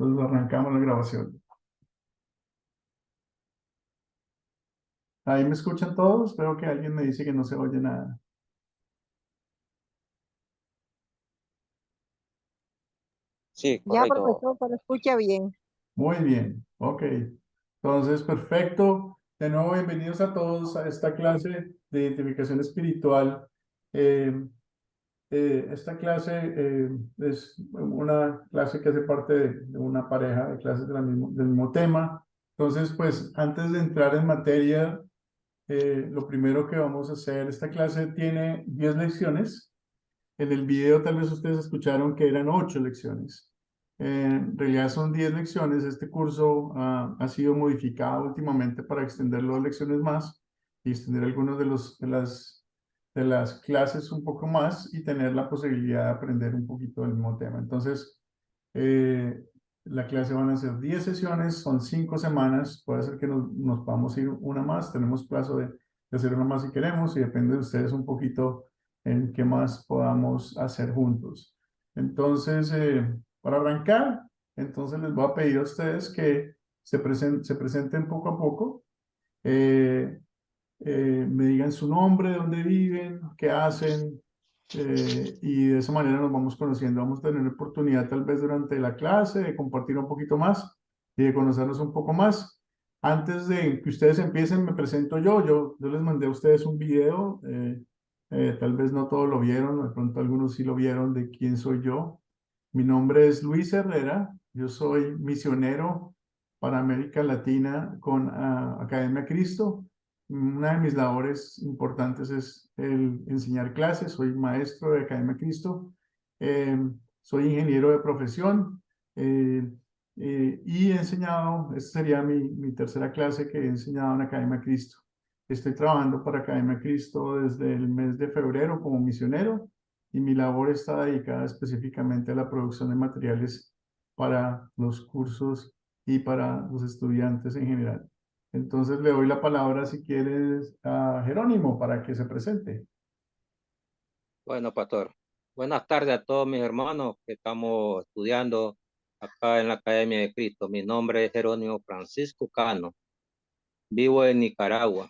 Entonces arrancamos la grabación. ¿Ahí me escuchan todos? Veo que alguien me dice que no se oye nada. Sí, Ya, correcto. profesor, pero escucha bien. Muy bien, ok. Entonces, perfecto. De nuevo, bienvenidos a todos a esta clase de identificación espiritual. Eh, esta clase es una clase que hace parte de una pareja de clases del mismo tema. Entonces, pues, antes de entrar en materia, lo primero que vamos a hacer, esta clase tiene 10 lecciones. En el video tal vez ustedes escucharon que eran 8 lecciones. En realidad son 10 lecciones. Este curso ha sido modificado últimamente para extenderlo a lecciones más y extender algunos de las clases un poco más y tener la posibilidad de aprender un poquito del mismo tema. Entonces, eh, la clase van a ser 10 sesiones, son 5 semanas. Puede ser que nos podamos ir una más. Tenemos plazo de hacer una más si queremos y depende de ustedes un poquito en qué más podamos hacer juntos. Entonces, para arrancar, entonces les voy a pedir a ustedes que se presenten poco a poco, eh, me digan su nombre, dónde viven, qué hacen, y de esa manera nos vamos conociendo. Vamos a tener oportunidad tal vez durante la clase de compartir un poquito más y de conocernos un poco más. Antes de que ustedes empiecen, me presento yo les mandé a ustedes un video, tal vez no todos lo vieron, de pronto algunos sí lo vieron de quién soy yo. Mi nombre es Luis Herrera, yo soy misionero para América Latina con Academia Cristo. Una de mis labores importantes es el enseñar clases, soy maestro de Academia Cristo, eh, soy ingeniero de profesión eh, y he enseñado, esta sería mi tercera clase que he enseñado en Academia Cristo. Estoy trabajando para Academia Cristo desde el mes de febrero como misionero y mi labor está dedicada específicamente a la producción de materiales para los cursos y para los estudiantes en general. Entonces le doy la palabra, si quieres, a Jerónimo para que se presente. Bueno, pastor. Buenas tardes a todos mis hermanos que estamos estudiando acá en la Academia de Cristo. Mi nombre es Jerónimo Francisco Cano. Vivo en Nicaragua.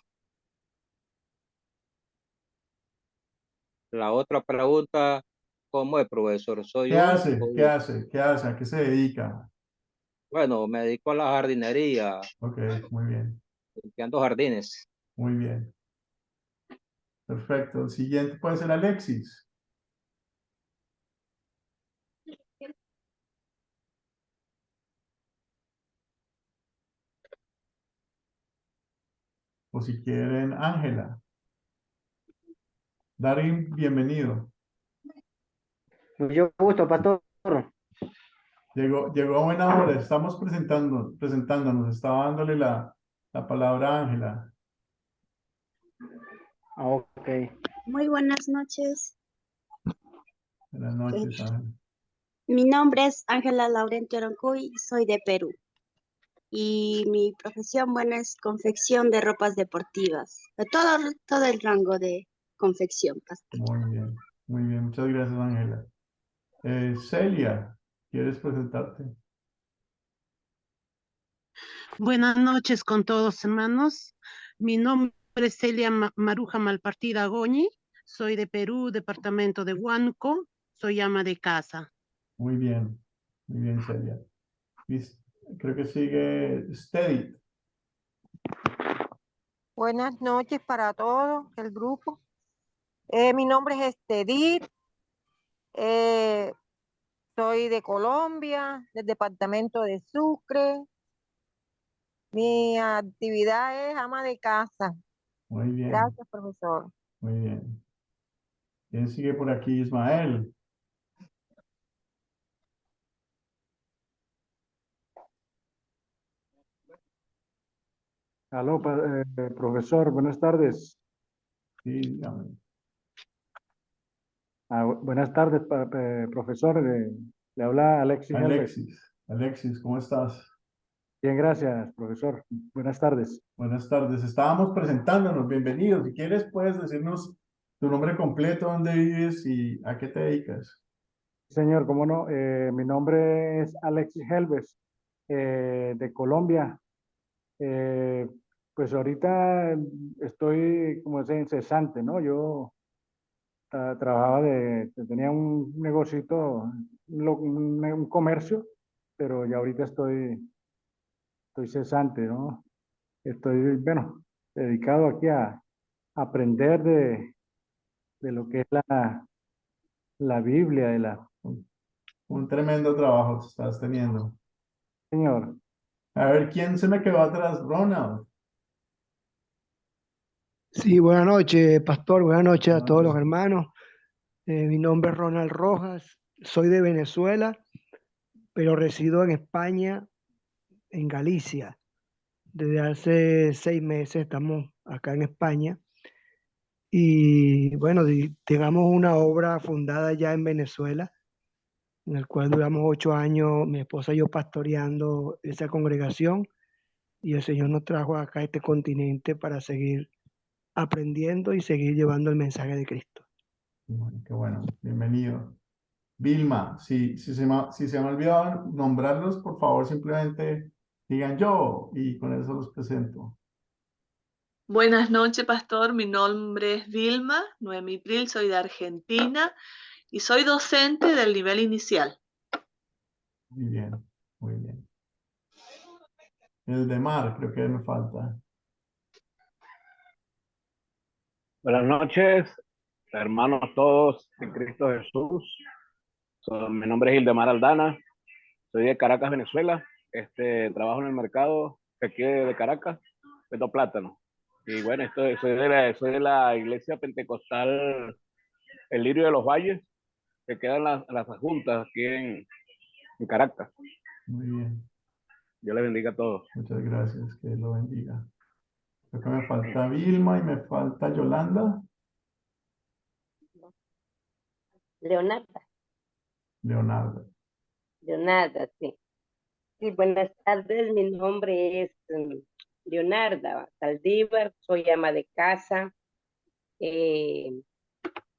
La otra pregunta, ¿cómo es, profesor? ¿Qué hace? ¿Qué hace? ¿Qué hace? ¿A qué se dedica? Bueno, me dedico a la jardinería, Ok, muy bien, limpiando jardines. muy bien. Perfecto. El siguiente puede ser Alexis. O si quieren, Ángela. Darín, bienvenido. Mucho gusto, pastor. Llegó a buena hora. Estamos presentándonos. Estaba dándole la palabra a Ángela. Ok. Muy buenas noches. Buenas noches, Ángela. Mi nombre es Ángela Laurenti Oroncuy, soy de Perú. Y mi profesión, bueno, es confección de ropas deportivas. Todo el rango de confección, pastor. Muy bien, muy bien. Muchas gracias, Ángela. Celia, ¿quieres presentarte? Buenas noches con todos, hermanos. Mi nombre es Celia Maruja Malpartida Goñi. Soy de Perú, departamento de Huánuco. Soy ama de casa. Muy bien, Celia. Y creo que sigue Steady. Buenas noches para todos, el grupo. Mi nombre es Estedit. eh, Soy de Colombia, del departamento de Sucre. Mi actividad es ama de casa. Muy bien, Gracias, profesor. muy bien. ¿Quién sigue por aquí? Ismael. Aló, profesor, buenas tardes. Sí, dígame. Buenas tardes, profesor. Le habla Alexis Helves. Alexis, ¿cómo estás? Bien, gracias, profesor. Buenas tardes. Buenas tardes. Estábamos presentándonos. Bienvenido. Si quieres, puedes decirnos tu nombre completo, dónde vives y a qué te dedicas. Señor, cómo no. Mi nombre es Alexis Helves, de Colombia. Eh, pues ahorita estoy, como dicen, cesante, ¿no? Yo trabajaba tenía un negocito, un comercio, pero ya ahorita estoy cesante, ¿no? Estoy, bueno, dedicado aquí a aprender de lo que es la Biblia, Un tremendo trabajo que estás teniendo. Señor. A ver, ¿quién se me quedó atrás? Ronald. Sí, buenas noches, pastor. Buenas noches a Buenas todos los noches. hermanos. Mi nombre es Ronald Rojas. Soy de Venezuela, pero resido en España, en Galicia. Desde hace 6 meses estamos acá en España. Y bueno, tengamos una obra fundada ya en Venezuela, en el cual duramos 8 años, mi esposa y yo pastoreando esa congregación. Y el Señor nos trajo acá a este continente para seguir aprendiendo y seguir llevando el mensaje de Cristo. Bueno, qué bueno, bienvenido. Vilma, si se me ha olvidado nombrarlos, por favor, simplemente digan yo y con eso los presento. Buenas noches, pastor. Mi nombre es Vilma Noemí Pril, soy de Argentina y soy docente del nivel inicial. Muy bien, muy bien. El de Mar, creo que me falta. Buenas noches, hermanos todos en Cristo Jesús. Mi nombre es Hildemar Aldana, soy de Caracas, Venezuela. Trabajo en el mercado de aquí de Caracas, vendo plátano. Y bueno, soy de la iglesia pentecostal El Lirio de los Valles, que quedan las adjuntas aquí en Caracas. Muy bien. Dios les bendiga a todos. Muchas gracias, que lo bendiga. Creo que me falta Vilma y me falta Yolanda. Leonarda, Leonardo. sí. Sí, buenas tardes. Mi nombre es Leonarda Saldívar, soy ama de casa.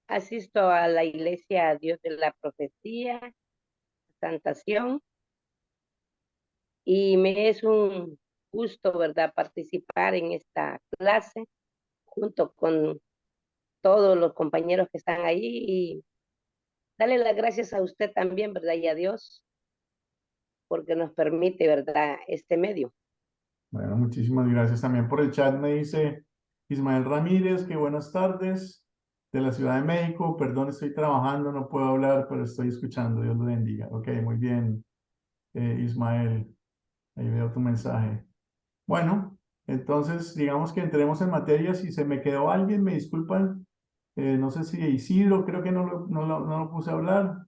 Asisto a la iglesia Dios de la Profecía, Santación, y me es un gusto, ¿verdad?, participar en esta clase junto con todos los compañeros que están ahí y darle las gracias a usted también, ¿verdad?, y a Dios porque nos permite, ¿verdad?, este medio. Bueno, muchísimas gracias también por el chat. Me dice Ismael Ramírez, que buenas tardes de la Ciudad de México. Perdón, estoy trabajando, no puedo hablar, pero estoy escuchando. Dios lo bendiga. Ok, muy bien, Ismael. Ahí veo tu mensaje. Bueno, entonces digamos que entremos en materia. Si se me quedó alguien, me disculpan. No sé si Isidro, creo que no lo puse a hablar.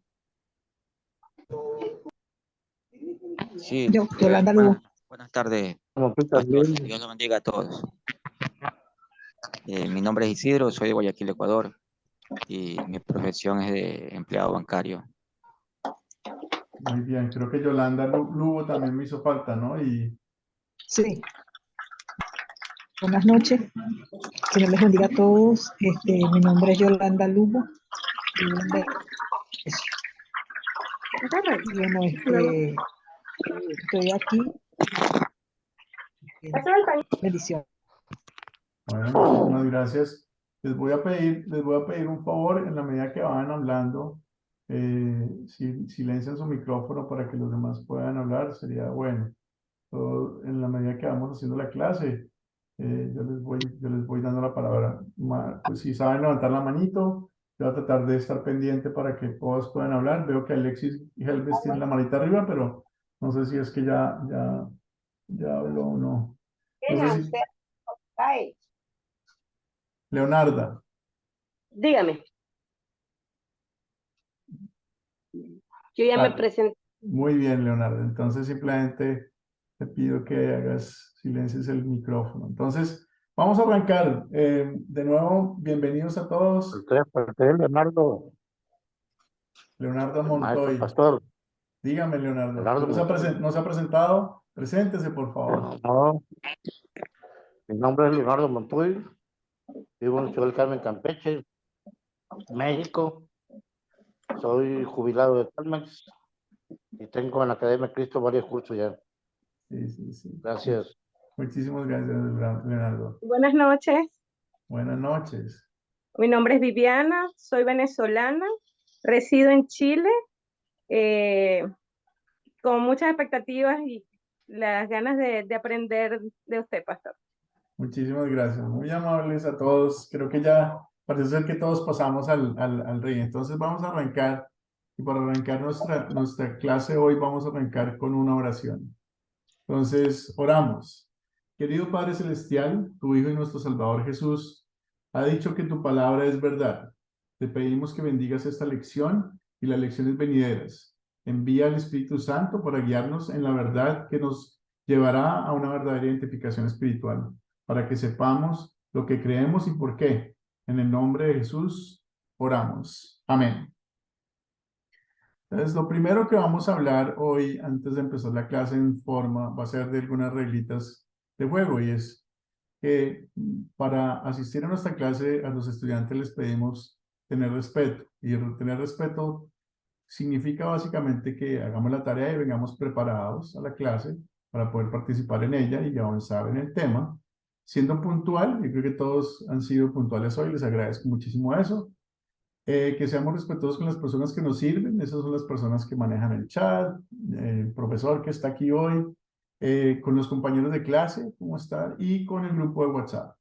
Sí, Yolanda Lugo. buenas tardes, Como tú pastor. también. Dios lo bendiga a todos. Mi nombre es Isidro, soy de Guayaquil, Ecuador, y mi profesión es de empleado bancario. Muy bien, creo que Yolanda Lugo también me hizo falta, ¿no? Sí. Buenas noches. Señor les bendiga a todos. Mi nombre es Yolanda Lugo. Y bueno, estoy aquí. Bendición. Bueno, muchísimas gracias. Les voy a pedir un favor en la medida que van hablando, silencian su micrófono para que los demás puedan hablar, sería bueno. En la medida que vamos haciendo la clase, yo les voy dando la palabra. Pues si saben levantar la manito, yo voy a tratar de estar pendiente para que todos puedan hablar. Veo que Alexis y Helves tienen la manita arriba, pero no sé si es que ya habló o no. No sé si, Leonarda. Dígame. Yo ya me presenté. Muy bien, Leonardo. Entonces simplemente te pido que silencies el micrófono. Entonces, vamos a arrancar. De nuevo, bienvenidos a todos. Usted, Leonardo. Leonardo Montoy. Pastor. Dígame, Leonardo. Leonardo ¿No se ha presentado? Preséntese, por favor. No. Mi nombre es Leonardo Montoy. Vivo en Ciudad del Carmen, Campeche, México. Soy jubilado de Telmex y tengo en la Academia Cristo varios cursos ya. Sí. Gracias. Muchísimas gracias, Leonardo. Buenas noches. Buenas noches. Mi nombre es Viviana, soy venezolana, resido en Chile, con muchas expectativas y las ganas de aprender de usted, pastor. Muchísimas gracias, muy amables a todos. Creo que ya parece ser que todos pasamos al ring. Entonces vamos a arrancar, y para arrancar nuestra clase hoy vamos a arrancar con una oración. Entonces, oramos. Querido Padre Celestial, tu Hijo y nuestro Salvador Jesús ha dicho que tu palabra es verdad. Te pedimos que bendigas esta lección y las lecciones venideras. Envía al Espíritu Santo para guiarnos en la verdad que nos llevará a una verdadera identificación espiritual, para que sepamos lo que creemos y por qué. En el nombre de Jesús, oramos. Amén. Entonces, lo primero que vamos a hablar hoy, antes de empezar la clase en forma, va a ser de algunas reglitas de juego, y es que para asistir a nuestra clase a los estudiantes les pedimos tener respeto, y tener respeto significa básicamente que hagamos la tarea y vengamos preparados a la clase para poder participar en ella y avanzar en el tema, siendo puntual. Yo creo que todos han sido puntuales hoy, les agradezco muchísimo eso. Que seamos respetuosos con las personas que nos sirven, esas son las personas que manejan el chat, el profesor que está aquí hoy, con los compañeros de clase, cómo está, y con el grupo de WhatsApp.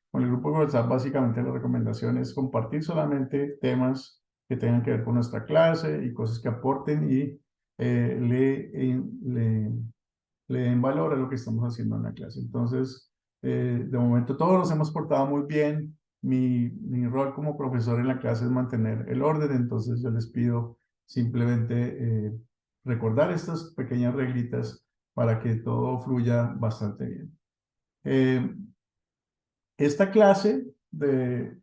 Con el grupo de WhatsApp básicamente la recomendación es compartir solamente temas que tengan que ver con nuestra clase y cosas que aporten y le den valor a lo que estamos haciendo en la clase. Entonces, de momento todos nos hemos portado muy bien. Mi rol como profesor en la clase es mantener el orden, entonces yo les pido simplemente recordar estas pequeñas reglitas para que todo fluya bastante bien. Esta clase de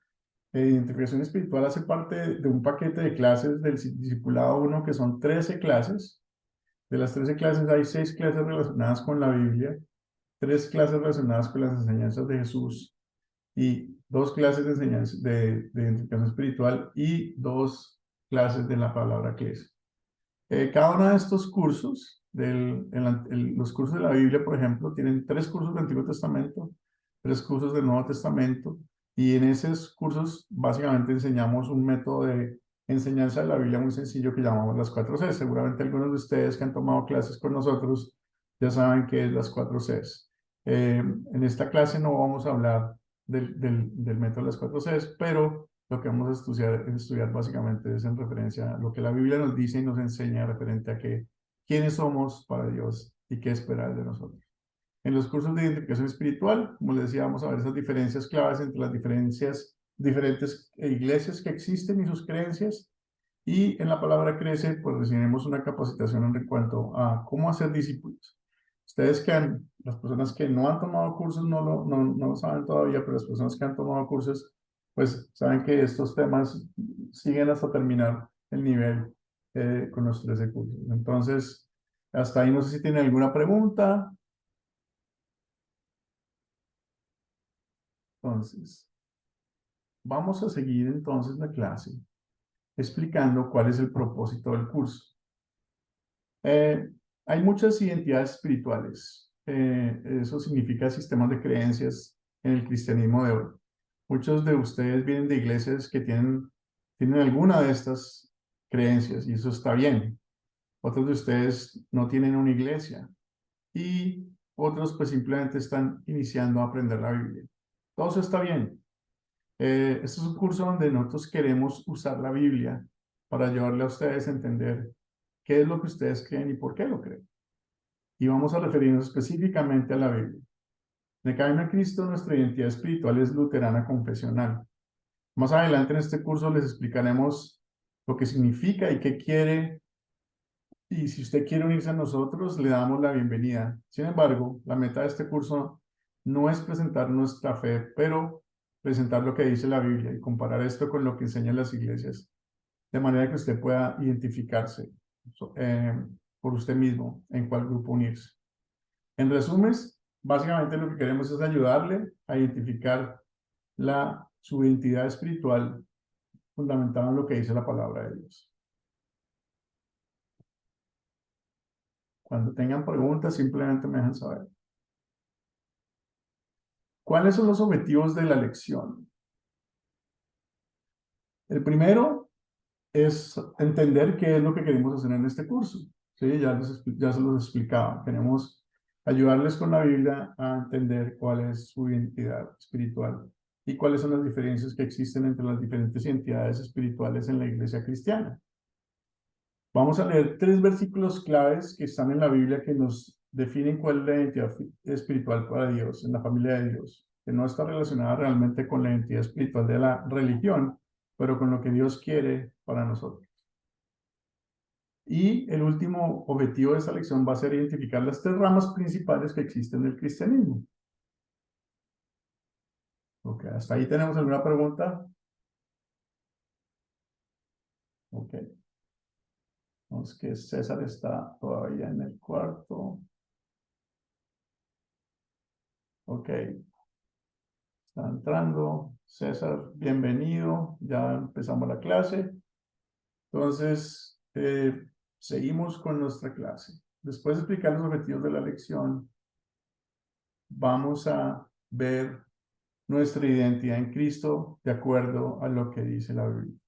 identificación espiritual hace parte de un paquete de clases del Discipulado 1, que son 13 clases. De las 13 clases hay 6 clases relacionadas con la Biblia, 3 clases relacionadas con las enseñanzas de Jesús y 2 clases de enseñanza de identificación espiritual y 2 clases de la palabra que es. Cada uno de estos cursos, los cursos de la Biblia, por ejemplo, tienen 3 cursos del Antiguo Testamento, 3 cursos del Nuevo Testamento, y en esos cursos básicamente enseñamos un método de enseñanza de la Biblia muy sencillo que llamamos las 4 Cs. Seguramente algunos de ustedes que han tomado clases con nosotros ya saben qué es las 4 Cs. En esta clase no vamos a hablar del método de las 4 Cs, pero lo que vamos a estudiar básicamente es en referencia a lo que la Biblia nos dice y nos enseña referente a quiénes somos para Dios y qué esperar de nosotros. En los cursos de identificación espiritual, como les decía, vamos a ver esas diferencias claves entre las diferentes iglesias que existen y sus creencias. Y en la palabra crece, pues recibiremos una capacitación en cuanto a cómo hacer discípulos. Ustedes las personas que no han tomado cursos no lo saben todavía, pero las personas que han tomado cursos, pues saben que estos temas siguen hasta terminar el nivel con los 13 cursos. Entonces, hasta ahí no sé si tienen alguna pregunta. Entonces, vamos a seguir entonces la clase explicando cuál es el propósito del curso. Hay muchas identidades espirituales. Eso significa sistemas de creencias en el cristianismo de hoy. Muchos de ustedes vienen de iglesias que tienen alguna de estas creencias y eso está bien. Otros de ustedes no tienen una iglesia y otros pues simplemente están iniciando a aprender la Biblia. Todo eso está bien. Este es un curso donde nosotros queremos usar la Biblia para ayudarle a ustedes a entender qué es lo que ustedes creen y por qué lo creen. Y vamos a referirnos específicamente a la Biblia. En el Camino a Cristo, nuestra identidad espiritual es luterana confesional. Más adelante en este curso les explicaremos lo que significa y qué quiere. Y si usted quiere unirse a nosotros, le damos la bienvenida. Sin embargo, la meta de este curso no es presentar nuestra fe, pero presentar lo que dice la Biblia y comparar esto con lo que enseñan las iglesias, de manera que usted pueda identificarse por usted mismo en cuál grupo unirse. En resumen, básicamente lo que queremos es ayudarle a identificar su identidad espiritual fundamentada en lo que dice la palabra de Dios. Cuando tengan preguntas, simplemente me dejan saber. ¿Cuáles son los objetivos de la lección? El primero es entender qué es lo que queremos hacer en este curso. ¿Sí? Ya se los explicaba. Queremos ayudarles con la Biblia a entender cuál es su identidad espiritual y cuáles son las diferencias que existen entre las diferentes identidades espirituales en la iglesia cristiana. Vamos a leer 3 versículos claves que están en la Biblia que nos definen cuál es la identidad espiritual para Dios, en la familia de Dios, que no está relacionada realmente con la identidad espiritual de la religión, pero con lo que Dios quiere para nosotros. Y el último objetivo de esta lección va a ser identificar las 3 ramas principales que existen del cristianismo. Ok, ¿hasta ahí tenemos alguna pregunta? Ok. Vamos que César está todavía en el cuarto. Ok. Está entrando. César, bienvenido. Ya empezamos la clase. Entonces, seguimos con nuestra clase. Después de explicar los objetivos de la lección, vamos a ver nuestra identidad en Cristo de acuerdo a lo que dice la Biblia.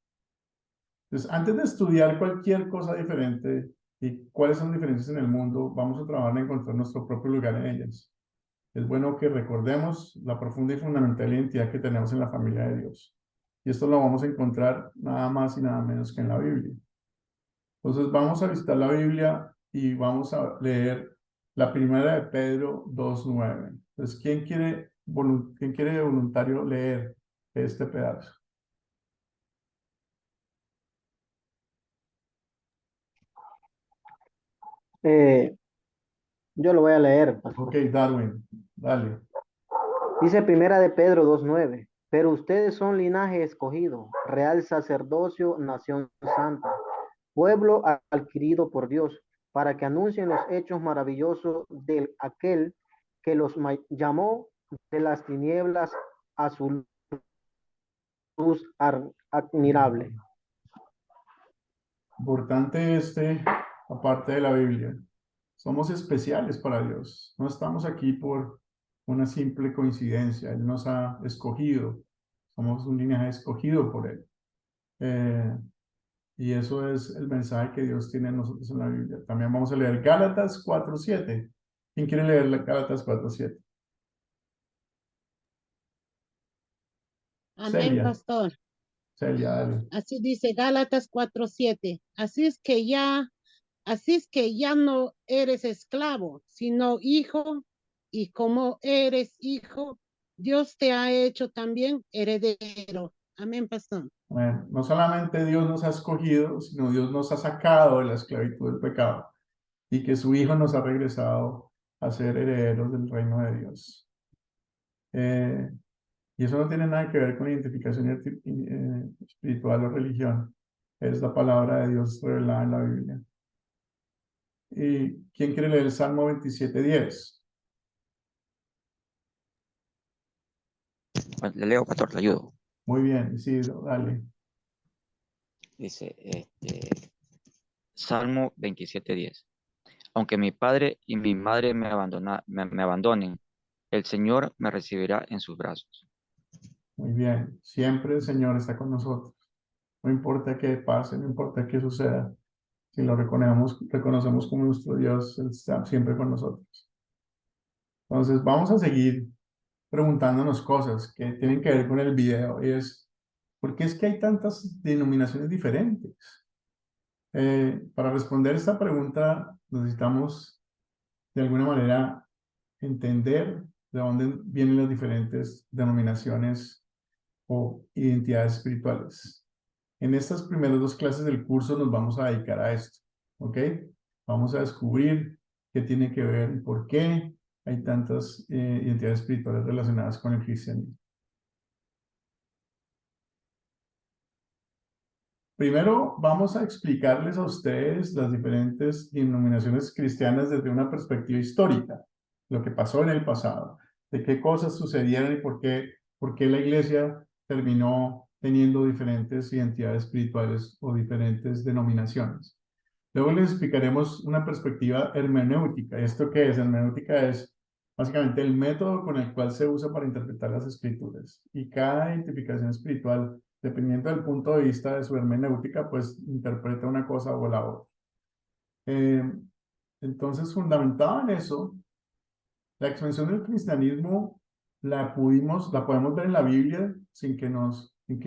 Entonces, antes de estudiar cualquier cosa diferente y cuáles son las diferencias en el mundo, vamos a trabajar en encontrar nuestro propio lugar en ellas. Es bueno que recordemos la profunda y fundamental identidad que tenemos en la familia de Dios. Y esto lo vamos a encontrar nada más y nada menos que en la Biblia. Entonces, vamos a visitar la Biblia y vamos a leer la primera de Pedro 2:9. Entonces, ¿quién quiere de voluntario leer este pedazo? Yo lo voy a leer, pastor. Ok, Darwin, dale. Dice Primera de Pedro 2:9. Pero ustedes son linaje escogido, real sacerdocio, nación santa, pueblo adquirido por Dios, para que anuncien los hechos maravillosos de aquel que los llamó de las tinieblas a su luz admirable. Importante aparte de la Biblia. Somos especiales para Dios. No estamos aquí por una simple coincidencia. Él nos ha escogido. Somos un linaje escogido por Él. Y eso es el mensaje que Dios tiene en nosotros en la Biblia. También vamos a leer Gálatas 4:7. ¿Quién quiere leer Gálatas 4:7? Amén, Celia. pastor. Celia, dale. Así dice Gálatas 4:7. Así es que ya no eres esclavo, sino hijo, y como eres hijo, Dios te ha hecho también heredero. Amén, pastor. Bueno, no solamente Dios nos ha escogido, sino Dios nos ha sacado de la esclavitud del pecado y que su Hijo nos ha regresado a ser herederos del reino de Dios. Y eso no tiene nada que ver con identificación espiritual o religión. Es la palabra de Dios revelada en la Biblia. ¿Y quién quiere leer el Salmo 27:10? Le leo, pastor, le ayudo. Muy bien, Isidro, dale. Dice, Salmo 27:10. Aunque mi padre y mi madre me abandonen, el Señor me recibirá en sus brazos. Muy bien, siempre el Señor está con nosotros. No importa qué pase, no importa qué suceda. Si lo reconocemos como nuestro Dios, Él está siempre con nosotros. Entonces, vamos a seguir preguntándonos cosas que tienen que ver con el video. Y es, ¿por qué es que hay tantas denominaciones diferentes? Para responder esta pregunta, necesitamos, de alguna manera, entender de dónde vienen las diferentes denominaciones o identidades espirituales. En estas primeras 2 clases del curso nos vamos a dedicar a esto, ¿ok? Vamos a descubrir qué tiene que ver y por qué hay tantas identidades espirituales relacionadas con el cristianismo. Primero, vamos a explicarles a ustedes las diferentes denominaciones cristianas desde una perspectiva histórica, lo que pasó en el pasado, de qué cosas sucedieron y por qué la iglesia terminó teniendo diferentes identidades espirituales o diferentes denominaciones. Luego les explicaremos una perspectiva hermenéutica. ¿Esto qué es? Hermenéutica es básicamente el método con el cual se usa para interpretar las escrituras. Y cada identificación espiritual, dependiendo del punto de vista de su hermenéutica, pues interpreta una cosa o la otra. Entonces, fundamentado en eso, la expansión del cristianismo la podemos ver en la Biblia sin que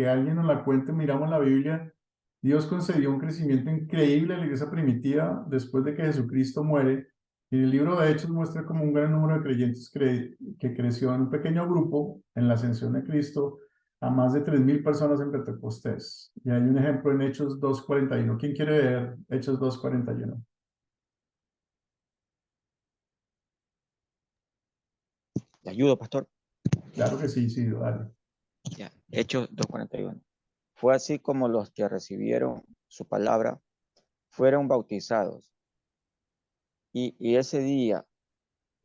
alguien nos la cuente. Miramos la Biblia. Dios concedió un crecimiento increíble a la iglesia primitiva después de que Jesucristo muere. Y el libro de Hechos muestra como un gran número de creyentes que creció en un pequeño grupo en la ascensión de Cristo a más de 3.000 personas en Pentecostés. Y hay un ejemplo en Hechos 2:41. ¿Quién quiere leer Hechos 2:41? ¿Le ayudo, pastor? Claro que sí, sí, dale. Ya. Hechos 2:41. Fue así como los que recibieron su palabra fueron bautizados. Y ese día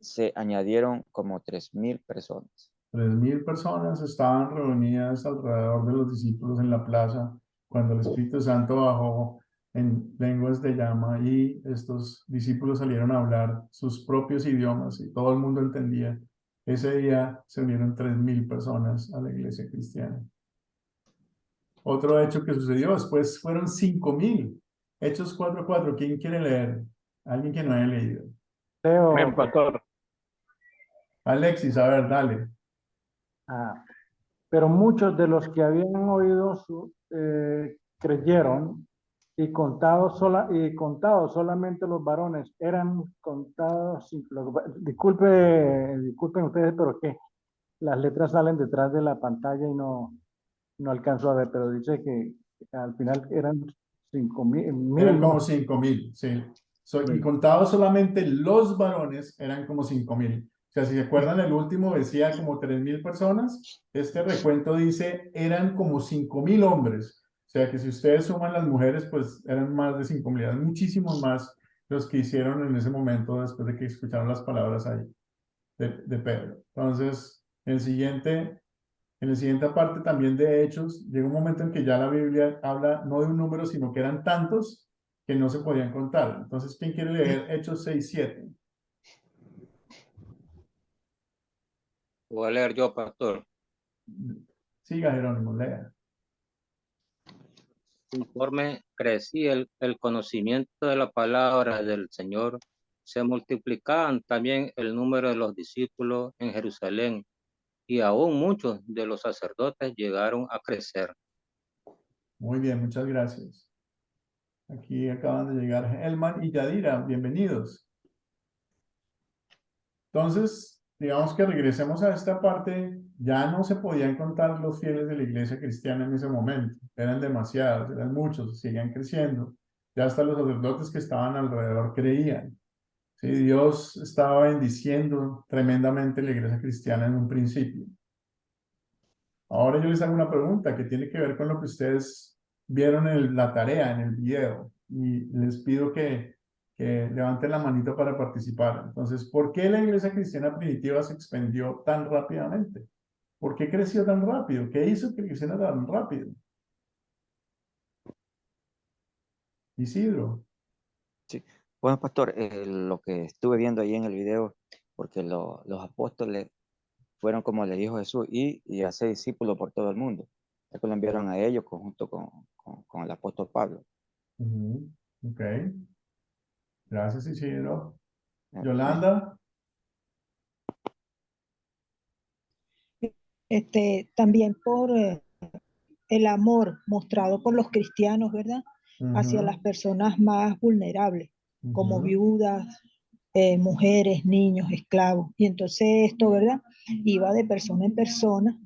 se añadieron como 3.000 personas. 3.000 personas estaban reunidas alrededor de los discípulos en la plaza cuando el Espíritu Santo bajó en lenguas de llama y estos discípulos salieron a hablar sus propios idiomas y todo el mundo entendía. Ese día se unieron 3.000 personas a la iglesia cristiana. Otro hecho que sucedió después fueron 5.000. Hechos 4:4. ¿Quién quiere leer? Alguien que no haya leído. Leo. Pastor. Alexis, a ver, dale. Pero muchos de los que habían oído creyeron y contados solamente los varones eran contados. Disculpen ustedes, pero que las letras salen detrás de la pantalla y no alcanzo a ver, pero dice que al final eran 5.000. Eran como 5.000, sí. Y contados solamente los varones, eran como 5.000. O sea, si se acuerdan, el último decía como 3.000 personas. Este recuento dice, eran como 5.000 hombres. O sea, que si ustedes suman las mujeres, pues eran más de 5.000. Eran muchísimos más los que hicieron en ese momento después de que escucharon las palabras ahí de Pedro. Entonces, en la siguiente parte también de Hechos, llega un momento en que ya la Biblia habla no de un número, sino que eran tantos que no se podían contar. Entonces, ¿quién quiere leer Hechos 6:7? Voy a leer yo, pastor. Siga, Jerónimo, lea. Conforme crecía el conocimiento de la palabra del Señor, se multiplicaban también el número de los discípulos en Jerusalén, y aún muchos de los sacerdotes llegaron a crecer. Muy bien, muchas gracias. Aquí acaban de llegar Elman y Yadira, bienvenidos. Entonces, digamos que regresemos a esta parte, ya no se podían contar los fieles de la iglesia cristiana en ese momento, eran demasiados, eran muchos, seguían creciendo, ya hasta los sacerdotes que estaban alrededor creían. Sí, Dios estaba bendiciendo tremendamente la iglesia cristiana en un principio. Ahora yo les hago una pregunta que tiene que ver con lo que ustedes vieron en la tarea, en el video, y les pido que levanten la manito para participar. Entonces, ¿por qué la iglesia cristiana primitiva se expandió tan rápidamente? ¿Por qué creció tan rápido? ¿Qué hizo que creciera tan rápido? Isidro. Sí. Bueno, pastor, lo que estuve viendo ahí en el video, porque los apóstoles fueron como le dijo Jesús, y hacer discípulos por todo el mundo. Es que lo enviaron a ellos junto con el apóstol Pablo. Ok. Gracias, Isidro. Yolanda. También por el amor mostrado por los cristianos, ¿verdad? Hacia las personas más vulnerables, como viudas, mujeres, niños, esclavos. Y entonces esto, ¿verdad? Iba de persona en persona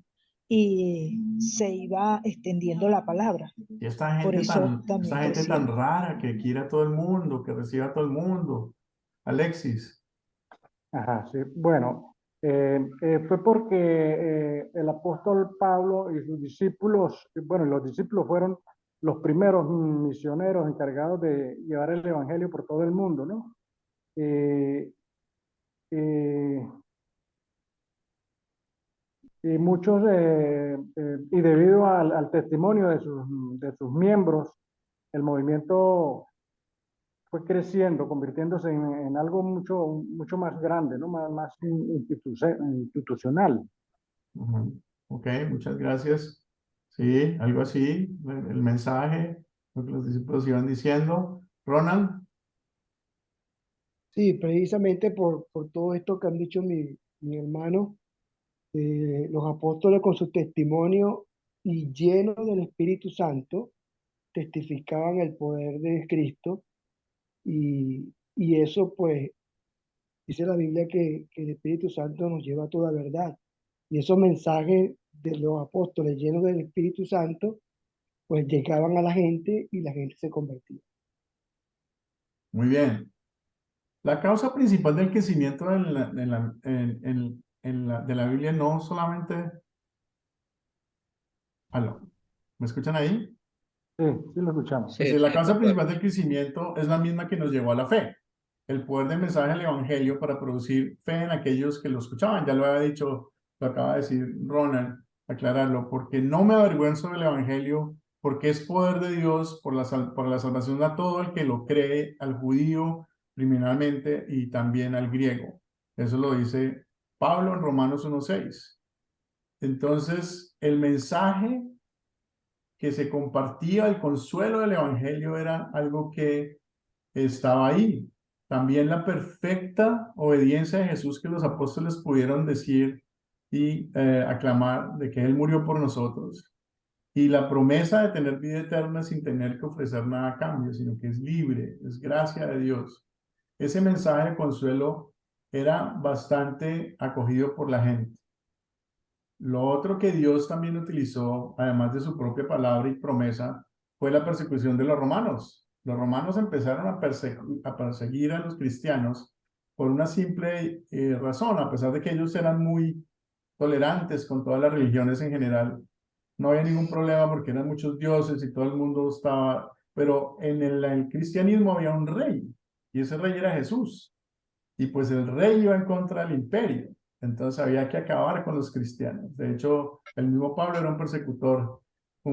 y se iba extendiendo la palabra. Y esta Por gente eso también esta gente tan crecieron. rara que quiere a todo el mundo, que recibe a todo el mundo. Alexis. Ajá, sí. Bueno, fue porque el apóstol Pablo y sus discípulos, bueno, los discípulos fueron los primeros misioneros encargados de llevar el evangelio por todo el mundo, ¿no? Y muchos, y debido al testimonio de sus miembros, el movimiento fue creciendo, convirtiéndose en algo mucho más grande, ¿no? Más institucional. Ok, muchas gracias. Sí, algo así, el mensaje, lo que los discípulos iban diciendo. Ronald. Sí, precisamente por todo esto que han dicho mi hermano, los apóstoles con su testimonio y llenos del Espíritu Santo testificaban el poder de Cristo y eso pues dice la Biblia que el Espíritu Santo nos lleva a toda verdad. Y esos mensajes de los apóstoles llenos del Espíritu Santo pues llegaban a la gente y la gente se convertía. Muy bien. La causa principal del crecimiento de la Biblia no solamente... ¿Aló? ¿Me escuchan ahí? Sí, sí lo escuchamos. Sí, La sí, causa pastor. principal del crecimiento es la misma que nos llevó a la fe. El poder del mensaje del Evangelio para producir fe en aquellos que lo escuchaban. Ya lo había dicho, lo acaba de decir Ronald, aclararlo, porque no me avergüenzo del Evangelio, porque es poder de Dios por la salvación a todo el que lo cree, al judío primeramente y también al griego. Eso lo dice Pablo en Romanos 1:6. Entonces, el mensaje que se compartía, el consuelo del Evangelio era algo que estaba ahí. También la perfecta obediencia de Jesús que los apóstoles pudieron decir y aclamar de que Él murió por nosotros. Y la promesa de tener vida eterna sin tener que ofrecer nada a cambio, sino que es libre, es gracia de Dios. Ese mensaje de consuelo era bastante acogido por la gente. Lo otro que Dios también utilizó, además de su propia palabra y promesa, fue la persecución de los romanos. Los romanos empezaron a perseguir a los cristianos por una simple razón, a pesar de que ellos eran muy tolerantes con todas las religiones en general. No había ningún problema porque eran muchos dioses y todo el mundo estaba... Pero en el cristianismo había un rey, y ese rey era Jesús. Y pues el rey iba en contra del imperio. Entonces había que acabar con los cristianos. De hecho, el mismo Pablo era un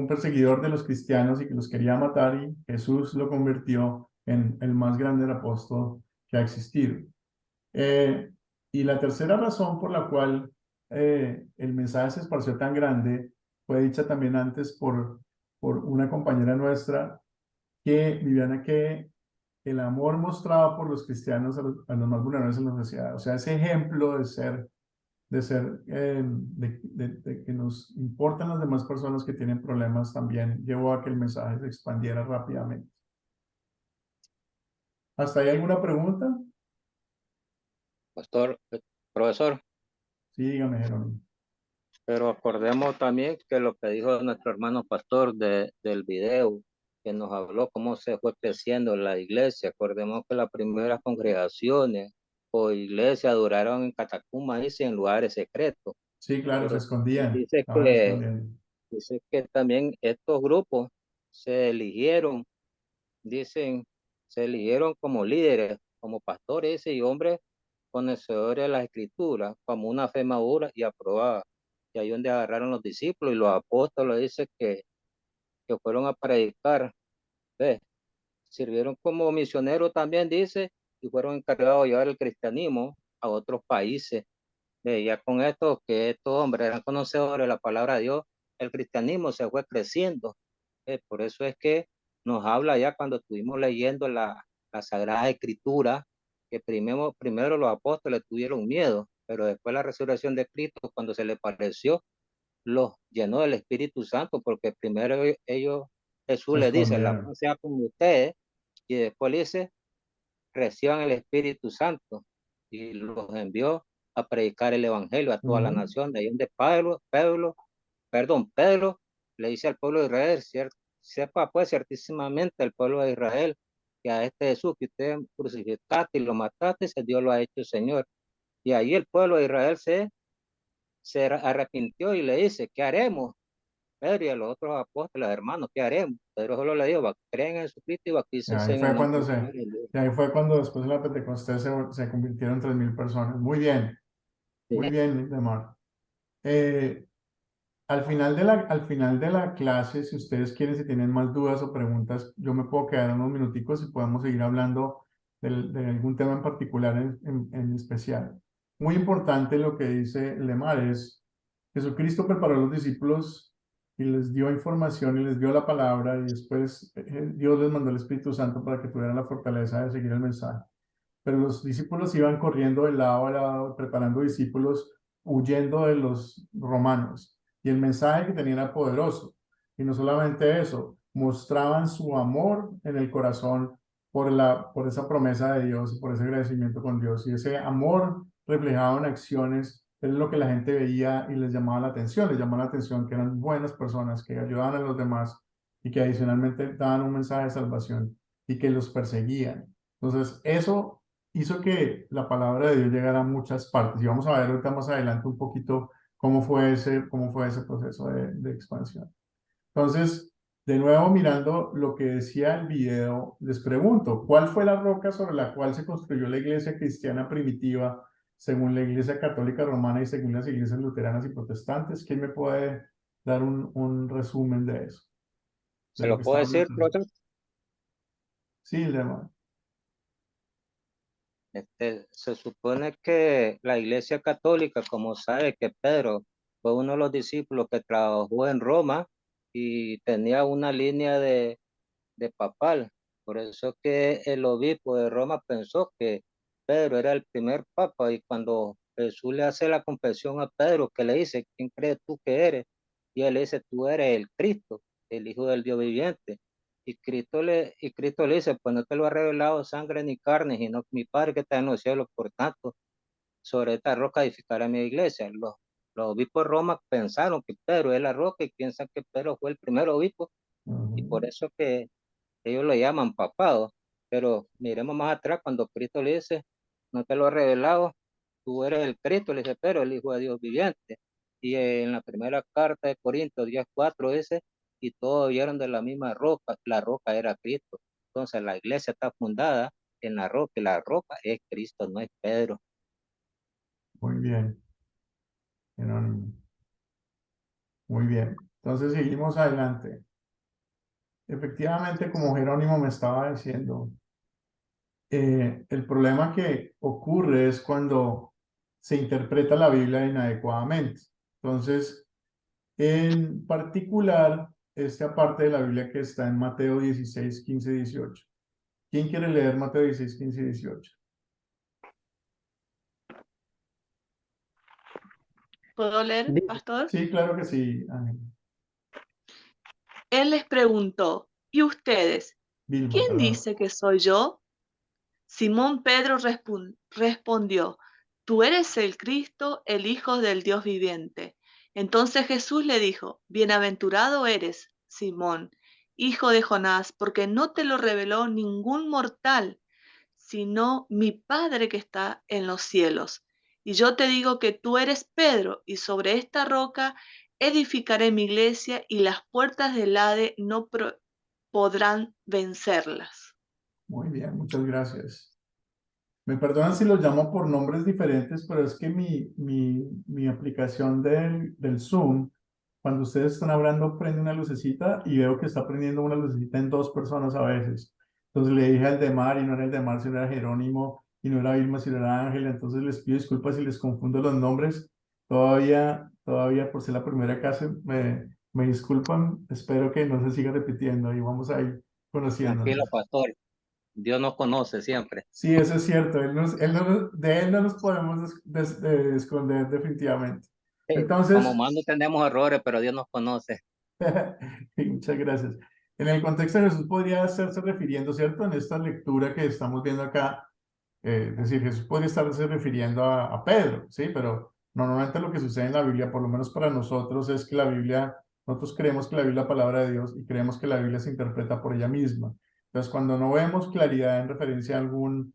perseguidor de los cristianos y que los quería matar, y Jesús lo convirtió en el más grande apóstol que ha existido. Y la tercera razón por la cual el mensaje se esparció tan grande fue dicha también antes por una compañera nuestra, Viviana, que el amor mostrado por los cristianos a los más vulnerables en la sociedad, o sea, ese ejemplo de que nos importan las demás personas que tienen problemas, también llevó a que el mensaje se expandiera rápidamente. ¿Hasta ahí alguna pregunta? Pastor, profesor, Sí, dígame, Jerónimo. pero acordemos también que lo que dijo nuestro hermano pastor del video, que nos habló cómo se fue creciendo la iglesia. Acordemos que las primeras congregaciones o iglesias duraron en catacumbas, dice, en lugares secretos. Sí, claro, se Pero escondían, dice estaban escondiendo. dice que también estos grupos se eligieron, dicen, se eligieron como líderes, como pastores y hombres conocedores de las escrituras, como una fe madura y aprobada. Y ahí donde agarraron los discípulos y los apóstoles, dice que fueron a predicar, ¿ves? Sirvieron como misioneros también, dice, y fueron encargados de llevar el cristianismo a otros países. Ya con esto, que estos hombres eran conocedores de la palabra de Dios, el cristianismo se fue creciendo. Por eso es que nos habla ya cuando estuvimos leyendo la Sagrada Escritura, que primero los apóstoles tuvieron miedo, pero después la resurrección de Cristo, cuando se les pareció, los llenó del Espíritu Santo, porque primero Jesús Se les dice, la escondieron. paz sea con ustedes, y después le dice, reciban el Espíritu Santo, y los envió a predicar el Evangelio a toda la nación. De ahí donde Pedro le dice al pueblo de Israel, sepa pues ciertísimamente el pueblo de Israel, que a este Jesús que ustedes crucificaste y lo mataste, Dios lo ha hecho Señor. Y ahí el pueblo de Israel se arrepintió y le dice, ¿qué haremos? Pedro y a los otros apóstoles, hermanos, ¿qué haremos? Pedro solo le dijo, creen en Jesucristo y Y bautícense ahí en el fue nombre cuando del Señor y Dios. y ahí fue cuando después de la Pentecostés se convirtieron 3.000 personas. Muy bien, Sí. muy bien, Demar. Al final de la clase, si ustedes quieren, si tienen más dudas o preguntas, yo me puedo quedar unos minuticos y podemos seguir hablando de algún tema en particular en especial. Muy importante lo que dice Lemar es, Jesucristo preparó a los discípulos y les dio información y les dio la palabra y después Dios les mandó el Espíritu Santo para que tuvieran la fortaleza de seguir el mensaje. Pero los discípulos iban corriendo de lado a lado, preparando discípulos, huyendo de los romanos. Y el mensaje que tenían era poderoso. Y no solamente eso, mostraban su amor en el corazón por esa promesa de Dios, por ese agradecimiento con Dios. Y ese amor reflejado en acciones es lo que la gente veía y les llamaba la atención. Les llamaba la atención que eran buenas personas, que ayudaban a los demás y que adicionalmente daban un mensaje de salvación y que los perseguían. Entonces, eso hizo que la palabra de Dios llegara a muchas partes. Y vamos a ver ahorita más adelante un poquito cómo fue ese proceso de expansión. Entonces, de nuevo mirando lo que decía el video, les pregunto, ¿cuál fue la roca sobre la cual se construyó la iglesia cristiana primitiva según la iglesia católica romana y según las iglesias luteranas y protestantes? ¿Quién me puede dar un resumen de eso? ¿Se lo puedo decir, profesor? Sí, Lemar. Se supone que la Iglesia Católica, como sabe que Pedro fue uno de los discípulos que trabajó en Roma y tenía una línea de papal, por eso que el obispo de Roma pensó que Pedro era el primer papa, y cuando Jesús le hace la confesión a Pedro, que le dice, ¿quién crees tú que eres? Y él le dice, tú eres el Cristo, el Hijo del Dios viviente. Y Cristo le dice, pues no te lo ha revelado sangre ni carne, sino mi Padre que está en los cielos. Por tanto, sobre esta roca edificaré mi iglesia. Los obispos de Roma pensaron que Pedro es la roca y piensan que Pedro fue el primer obispo, y por eso que ellos lo llaman papado. Pero miremos más atrás, cuando Cristo le dice, no te lo he revelado, tú eres el Cristo, le dice Pedro, el Hijo de Dios viviente. Y en la primera carta de Corintios 10:4 dice, y todos vieron de la misma roca, la roca era Cristo. Entonces la iglesia está fundada en la roca, y la roca es Cristo, no es Pedro. Muy bien. Muy bien. Entonces seguimos adelante. Efectivamente, como Jerónimo me estaba diciendo, el problema que ocurre es cuando se interpreta la Biblia inadecuadamente. Entonces, en particular, esta parte de la Biblia que está en Mateo 16, 15, 18. ¿Quién quiere leer Mateo 16, 15 y 18? ¿Puedo leer, pastor? Sí, claro que sí, Ángel. Él les preguntó, ¿y ustedes? Vilma, ¿Quién perdón. dice que soy yo? Simón Pedro respondió, tú eres el Cristo, el Hijo del Dios viviente. Entonces Jesús le dijo, bienaventurado eres, Simón, hijo de Jonás, porque no te lo reveló ningún mortal, sino mi Padre que está en los cielos. Y yo te digo que tú eres Pedro, y sobre esta roca edificaré mi iglesia, y las puertas del Hades no podrán vencerlas. Muy bien, muchas gracias. Me perdonan si los llamo por nombres diferentes, pero es que mi aplicación del Zoom, cuando ustedes están hablando, prende una lucecita y veo que está prendiendo una lucecita en dos personas a veces. Entonces le dije al Demar y no era el Demar, sino era Jerónimo, y no era Vilma, sino era Ángela. Entonces les pido disculpas si les confundo los nombres. Todavía por ser la primera clase, me disculpan. Espero que no se siga repitiendo y vamos a ir conociéndonos. Tranquilo, pastor. Dios nos conoce siempre. Sí, eso es cierto. De él no nos podemos esconder definitivamente. Entonces, como humanos tenemos errores, pero Dios nos conoce. muchas gracias. En el contexto de Jesús podría estarse refiriendo, ¿cierto? En esta lectura que estamos viendo acá, es decir, Jesús podría estarse refiriendo a Pedro, ¿sí? Pero normalmente lo que sucede en la Biblia, por lo menos para nosotros, es que nosotros creemos que la Biblia es la palabra de Dios y creemos que la Biblia se interpreta por ella misma. Entonces, cuando no vemos claridad en referencia a algún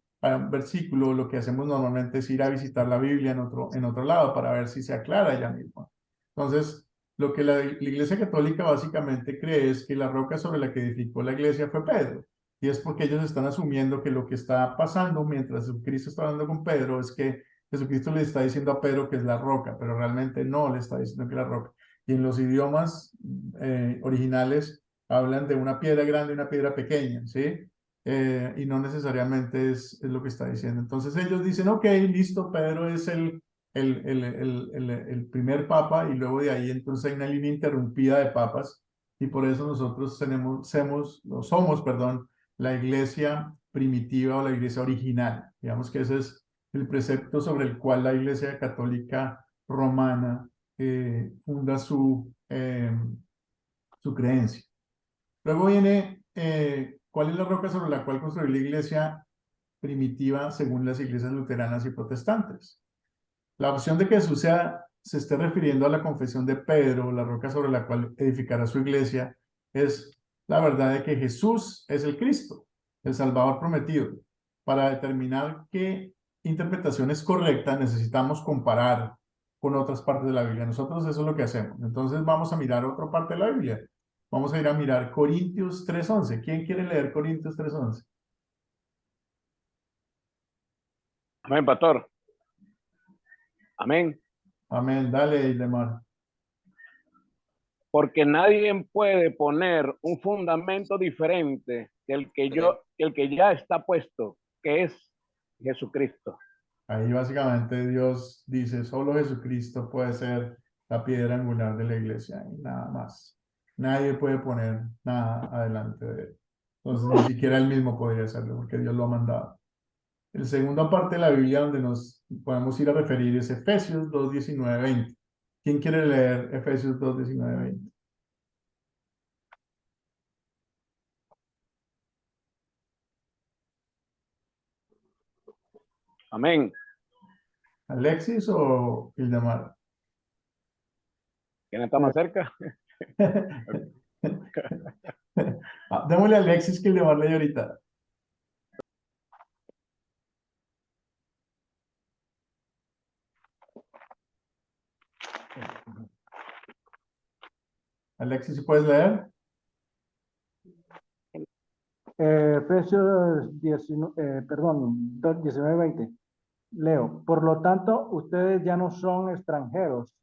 versículo, lo que hacemos normalmente es ir a visitar la Biblia en otro lado para ver si se aclara ella misma. Entonces, lo que la Iglesia Católica básicamente cree es que la roca sobre la que edificó la iglesia fue Pedro. Y es porque ellos están asumiendo que lo que está pasando mientras Jesucristo está hablando con Pedro es que Jesucristo le está diciendo a Pedro que es la roca, pero realmente no le está diciendo que es la roca. y en los idiomas originales hablan de una piedra grande y una piedra pequeña, ¿sí? Y no necesariamente es lo que está diciendo. Entonces ellos dicen, ok, listo, Pedro es el primer papa, y luego de ahí entonces hay una línea interrumpida de papas, y por eso nosotros somos, perdón, la iglesia primitiva o la iglesia original. Digamos que ese es el precepto sobre el cual la iglesia católica romana funda su creencia. Luego viene, ¿cuál es la roca sobre la cual construir la iglesia primitiva según las iglesias luteranas y protestantes? La opción de que Jesús se esté refiriendo a la confesión de Pedro, la roca sobre la cual edificará su iglesia, es la verdad de que Jesús es el Cristo, el Salvador prometido. Para determinar qué interpretación es correcta, necesitamos comparar con otras partes de la Biblia. Nosotros eso es lo que hacemos. Entonces vamos a mirar otra parte de la Biblia. Vamos a ir a mirar Corintios 3:11. ¿Quién quiere leer Corintios 3:11? Amén, pastor. Amén. Amén. Dale, Ildemar. Porque nadie puede poner un fundamento diferente que el que ya está puesto, que es Jesucristo. Ahí básicamente Dios dice, solo Jesucristo puede ser la piedra angular de la iglesia y nada más. Nadie puede poner nada adelante de él. Entonces ni siquiera él mismo podría hacerlo porque Dios lo ha mandado. La segunda parte de la Biblia donde nos podemos ir a referir es Efesios 2:19-20. ¿Quién quiere leer Efesios 2:19-20? Amén. ¿Alexis o Ildemar? ¿Quién está más cerca? Démosle a Alexis que Ildemar lee ahorita. Alexis, ¿sí puedes leer? Efesios 19:20. Leo, por lo tanto, ustedes ya no son extranjeros,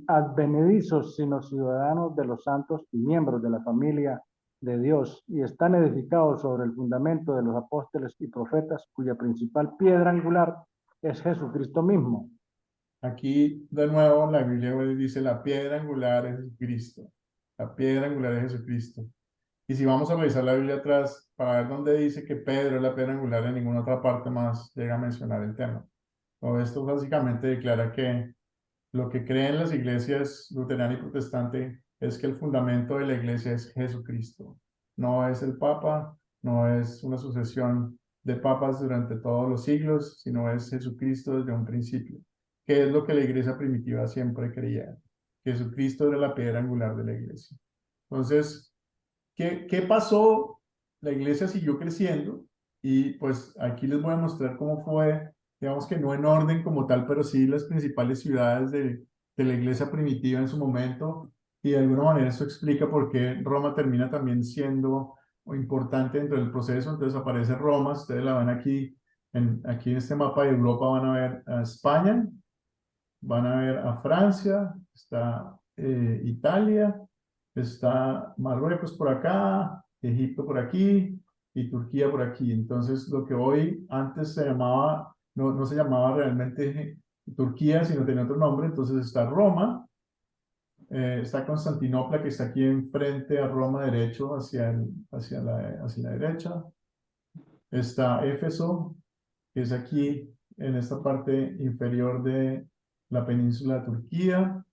advenedizos, sino ciudadanos de los santos y miembros de la familia de Dios, y están edificados sobre el fundamento de los apóstoles y profetas, cuya principal piedra angular es Jesucristo mismo. Aquí, de nuevo, la Biblia dice la piedra angular es Jesucristo. La piedra angular es Jesucristo. Y si vamos a revisar la Biblia atrás, para ver dónde dice que Pedro es la piedra angular, en ninguna otra parte más llega a mencionar el tema. Todo esto básicamente declara que lo que creen las iglesias luterana y protestante es que el fundamento de la iglesia es Jesucristo. No es el Papa, no es una sucesión de papas durante todos los siglos, sino es Jesucristo desde un principio. ¿Qué es lo que la iglesia primitiva siempre creía? Jesucristo era la piedra angular de la iglesia. Entonces, ¿qué pasó? La iglesia siguió creciendo y pues aquí les voy a mostrar cómo fue, digamos que no en orden como tal, pero sí las principales ciudades de la iglesia primitiva en su momento, y de alguna manera eso explica por qué Roma termina también siendo importante dentro del proceso. Entonces aparece Roma, ustedes la ven aquí en este mapa de Europa, van a ver a España, van a ver a Francia, está Italia, está Marruecos por acá, Egipto por aquí y Turquía por aquí. Entonces, lo que hoy antes se llamaba, no se llamaba realmente Turquía, sino tenía otro nombre. Entonces está Roma, está Constantinopla, que está aquí enfrente a Roma derecho, hacia la derecha. Está Éfeso, que es aquí en esta parte inferior de la península de Turquía.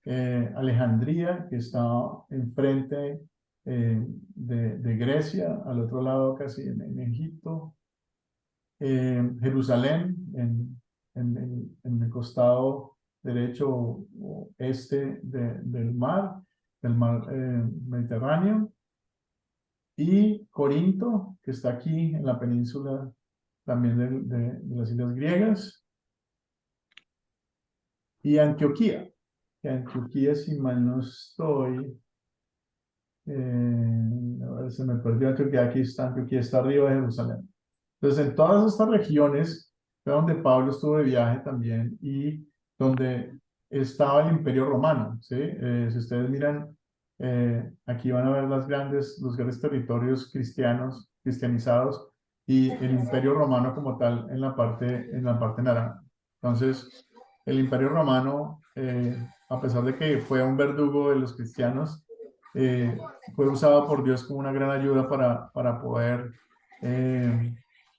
Alejandría, que está enfrente de Grecia, al otro lado casi en Egipto. Jerusalén, en el costado derecho o este del mar Mediterráneo. Y Corinto, que está aquí en la península también de las islas griegas. Y Antioquía, que Antioquía, si mal no estoy, a ver, se me perdió Antioquía, aquí está, Antioquía está arriba de Jerusalén. Entonces, en todas estas regiones fue donde Pablo estuvo de viaje también, y donde estaba el Imperio Romano, ¿sí? Si ustedes miran, aquí van a ver los grandes territorios cristianizados, y el Imperio Romano como tal en la parte naranja. Entonces, el Imperio Romano, a pesar de que fue un verdugo de los cristianos, fue usado por Dios como una gran ayuda para poder,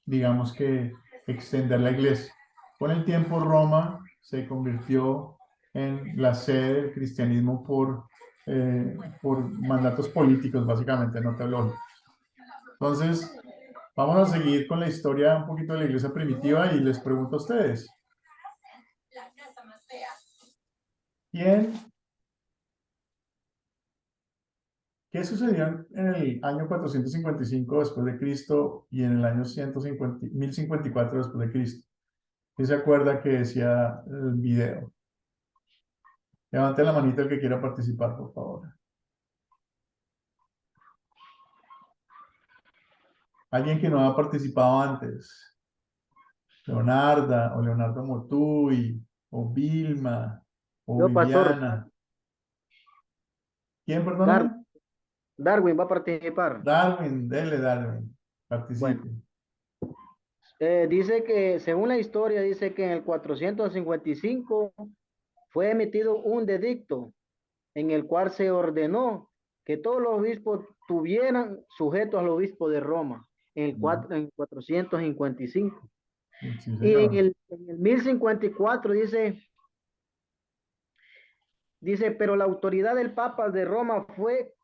digamos que, extender la iglesia. Con el tiempo, Roma se convirtió en la sede del cristianismo por mandatos políticos, básicamente, no teológicos. Entonces, vamos a seguir con la historia un poquito de la iglesia primitiva y les pregunto a ustedes. ¿Qué sucedió en el año 455 después de Cristo y en el año 1054 después de Cristo? ¿Quién se acuerda que decía el video? Levante la manita el que quiera participar, por favor. Alguien que no ha participado antes. Leonarda, o Leonardo Motuy, o Vilma, o Yo, pastor. Viviana. ¿Quién, perdón? Darwin va a participar. Darwin, dele Darwin. Participe. Bueno. Dice que, según la historia, dice que en el 455 fue emitido un edicto en el cual se ordenó que todos los obispos tuvieran sujetos al obispo de Roma en el 455. Sí, y en el 1054 dice, pero la autoridad del Papa de Roma fue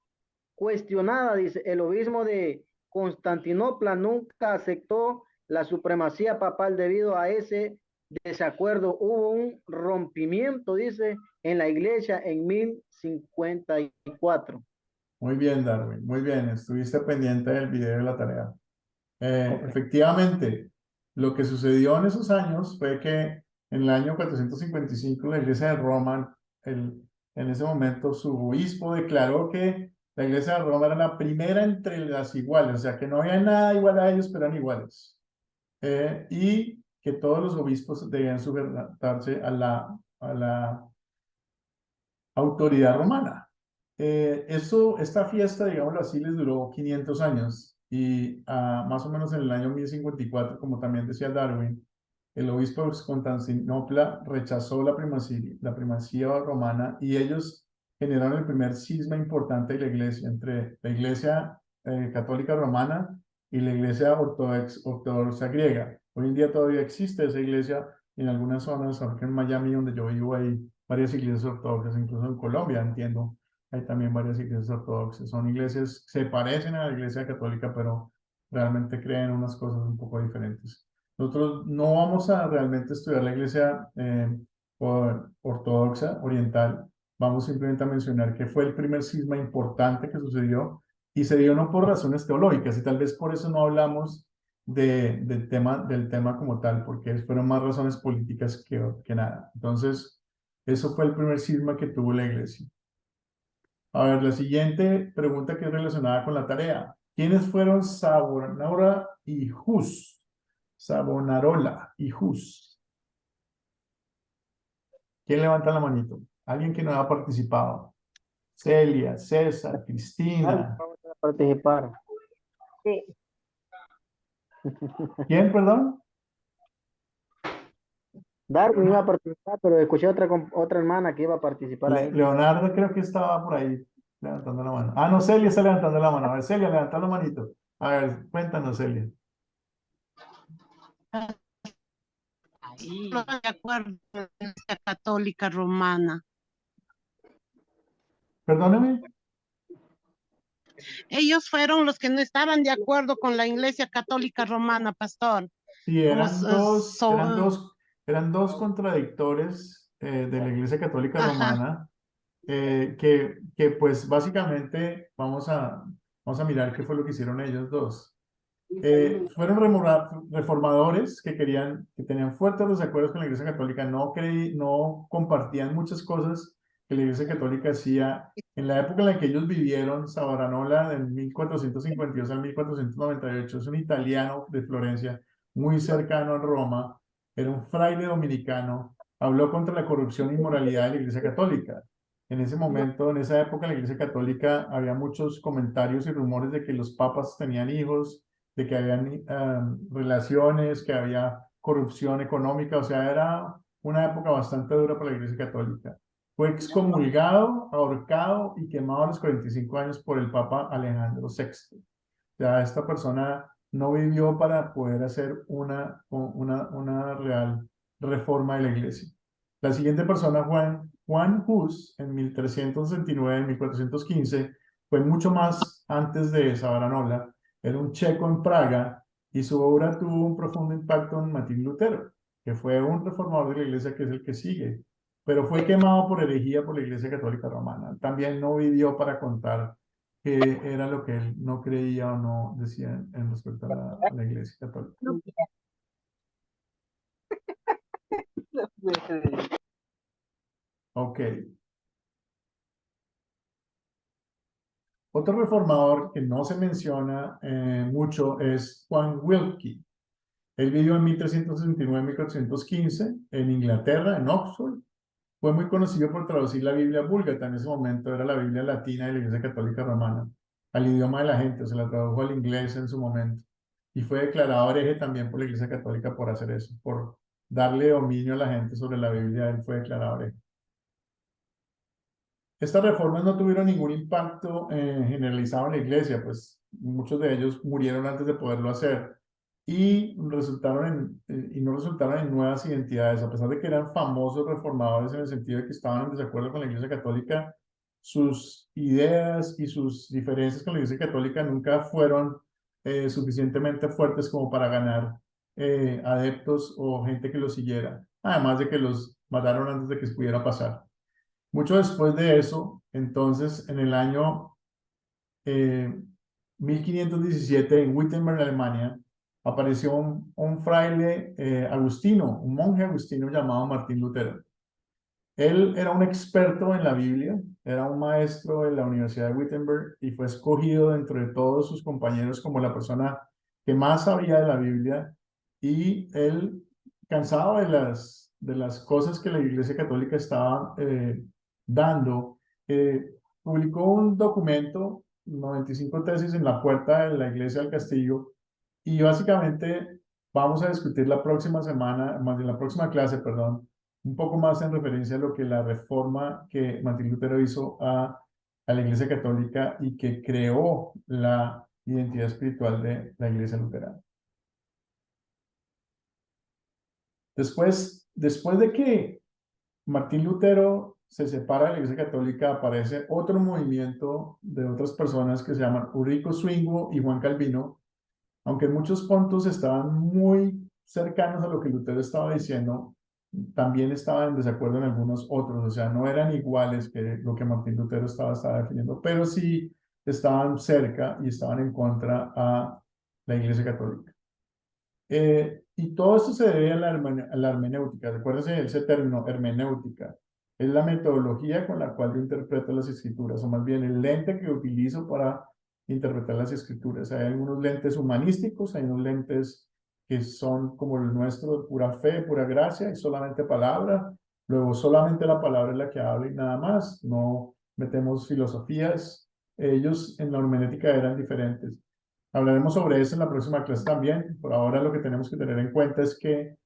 cuestionada, dice, el obispo de Constantinopla nunca aceptó la supremacía papal debido a ese desacuerdo. Hubo un rompimiento, dice, en la iglesia en 1054. Muy bien, Darwin. Muy bien. Estuviste pendiente del video de la tarea. Okay. Efectivamente, lo que sucedió en esos años fue que en el año 455 la iglesia de Roma, en ese momento su obispo declaró que la iglesia de Roma era la primera entre las iguales, o sea que no había nada igual a ellos, pero eran iguales. Y que todos los obispos debían sujetarse a la autoridad romana. Esta fiesta, digámoslo así, les duró 500 años y más o menos en el año 1054, como también decía Darwin, el obispo de Constantinopla rechazó la primacía romana y ellos generaron el primer cisma importante de la iglesia, entre la iglesia católica romana y la iglesia ortodoxa griega. Hoy en día todavía existe esa iglesia en algunas zonas, aunque en Miami, donde yo vivo, hay varias iglesias ortodoxas, incluso en Colombia, entiendo, hay también varias iglesias ortodoxas. Son iglesias, se parecen a la iglesia católica, pero realmente creen unas cosas un poco diferentes. Nosotros no vamos a realmente estudiar la iglesia ortodoxa, oriental. Vamos simplemente a mencionar que fue el primer cisma importante que sucedió y se dio no por razones teológicas, y tal vez por eso no hablamos del tema como tal, porque fueron más razones políticas que nada. Entonces, eso fue el primer cisma que tuvo la iglesia. A ver, la siguiente pregunta que es relacionada con la tarea. ¿Quiénes fueron Savonarola y Hus? Savonarola y Hus. ¿Quién levanta la manito? Alguien que no ha participado. Celia, César, Cristina. Vamos a participar. Sí. ¿Quién, perdón? Darwin iba a participar, pero escuché otra hermana que iba a participar ahí. Leonardo creo que estaba por ahí levantando la mano. Ah, no, Celia está levantando la mano. A ver, Celia, levanta la manito. A ver, cuéntanos, Celia. No de acuerdo con la Iglesia Católica Romana. Perdóneme. Ellos fueron los que no estaban de acuerdo con la Iglesia Católica Romana, pastor. Sí, eran dos contradictores de la Iglesia Católica Romana, que pues básicamente vamos a mirar qué fue lo que hicieron ellos dos. Fueron reformadores que tenían fuertes desacuerdos con la Iglesia Católica, no compartían muchas cosas que la Iglesia Católica hacía. En la época en la que ellos vivieron, Savonarola, del 1452 al 1498, es un italiano de Florencia, muy cercano a Roma, era un fraile dominicano habló contra la corrupción e inmoralidad de la Iglesia Católica. En ese momento, en esa época, en la Iglesia Católica había muchos comentarios y rumores de que los papas tenían hijos, de que habían relaciones, que había corrupción económica, o sea, era una época bastante dura para la Iglesia Católica. Fue excomulgado, ahorcado y quemado a los 45 años por el Papa Alejandro VI. Ya esta persona no vivió para poder hacer una real reforma de la iglesia. La siguiente persona, Juan Hus, en 1369, en 1415, fue mucho más antes de Savonarola, era un checo en Praga y su obra tuvo un profundo impacto en Martín Lutero, que fue un reformador de la iglesia que es el que sigue, pero fue quemado por herejía por la Iglesia Católica Romana. También no vivió para contar qué era lo que él no creía o no decía en respecto a la Iglesia Católica. Ok. Otro reformador que no se menciona mucho es Juan Wilkie. Él vivió en 1369-1415 en Inglaterra, en Oxford. Fue muy conocido por traducir la Biblia búlgara, en ese momento era la Biblia latina de la Iglesia Católica Romana, al idioma de la gente, se la tradujo al inglés en su momento. Y fue declarado hereje también por la Iglesia Católica por hacer eso, por darle dominio a la gente sobre la Biblia, él fue declarado hereje. Estas reformas no tuvieron ningún impacto generalizado en la iglesia, pues muchos de ellos murieron antes de poderlo hacer y no resultaron en nuevas identidades, a pesar de que eran famosos reformadores en el sentido de que estaban en desacuerdo con la Iglesia Católica, sus ideas y sus diferencias con la Iglesia Católica nunca fueron suficientemente fuertes como para ganar adeptos o gente que los siguiera, además de que los mataron antes de que pudiera pasar. Mucho después de eso, entonces, en el año 1517, en Wittenberg, Alemania, apareció un fraile agustino, un monje agustino llamado Martín Lutero. Él era un experto en la Biblia, era un maestro en la Universidad de Wittenberg y fue escogido dentro de todos sus compañeros como la persona que más sabía de la Biblia, y él, cansado de las cosas que la Iglesia Católica estaba dando, publicó un documento, 95 tesis en la puerta de la iglesia del castillo, y básicamente vamos a discutir la próxima semana, más bien la próxima clase, perdón, un poco más en referencia a lo que la reforma que Martín Lutero hizo a la Iglesia Católica y que creó la identidad espiritual de la Iglesia luterana. Después de que Martín Lutero se separa de la Iglesia Católica, aparece otro movimiento de otras personas que se llaman Ulrico Zwingli y Juan Calvino, aunque en muchos puntos estaban muy cercanos a lo que Lutero estaba diciendo, también estaban en desacuerdo en algunos otros, o sea, no eran iguales que lo que Martín Lutero estaba definiendo, pero sí estaban cerca y estaban en contra a la Iglesia Católica. Y todo esto se debe a la hermenéutica. Recuérdense ese término, hermenéutica. Es la metodología con la cual yo interpreto las escrituras, o más bien el lente que utilizo para interpretar las escrituras. Hay algunos lentes humanísticos, hay unos lentes que son como el nuestro, de pura fe, pura gracia, y solamente palabra. Luego solamente la palabra es la que habla y nada más. No metemos filosofías. Ellos en la hermenéutica eran diferentes. Hablaremos sobre eso en la próxima clase también. Por ahora lo que tenemos que tener en cuenta es que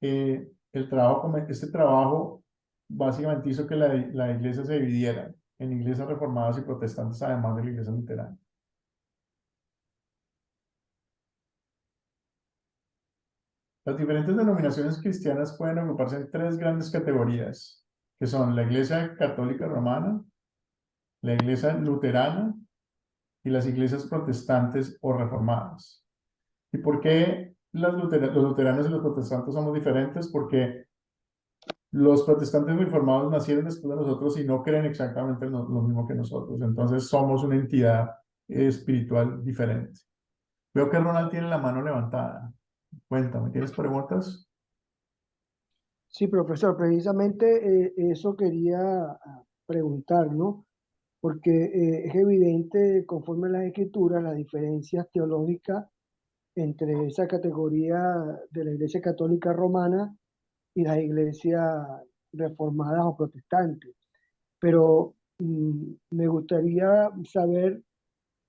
este trabajo básicamente hizo que la iglesia se dividiera en iglesias reformadas y protestantes, además de la iglesia luterana. Las diferentes denominaciones cristianas pueden agruparse en tres grandes categorías, que son la Iglesia Católica Romana, la Iglesia Luterana y las iglesias protestantes o reformadas. ¿Y por qué los luteranos y los protestantes somos diferentes? Porque los protestantes reformados nacieron después de nosotros y no creen exactamente lo mismo que nosotros. Entonces somos una entidad espiritual diferente. Veo que Ronald tiene la mano levantada. Cuéntame, ¿tienes preguntas? Sí, profesor, precisamente eso quería preguntar, ¿no? Porque es evidente, conforme a las escrituras, las diferencias teológicas entre esa categoría de la Iglesia Católica Romana y las iglesias reformadas o protestantes. Pero me gustaría saber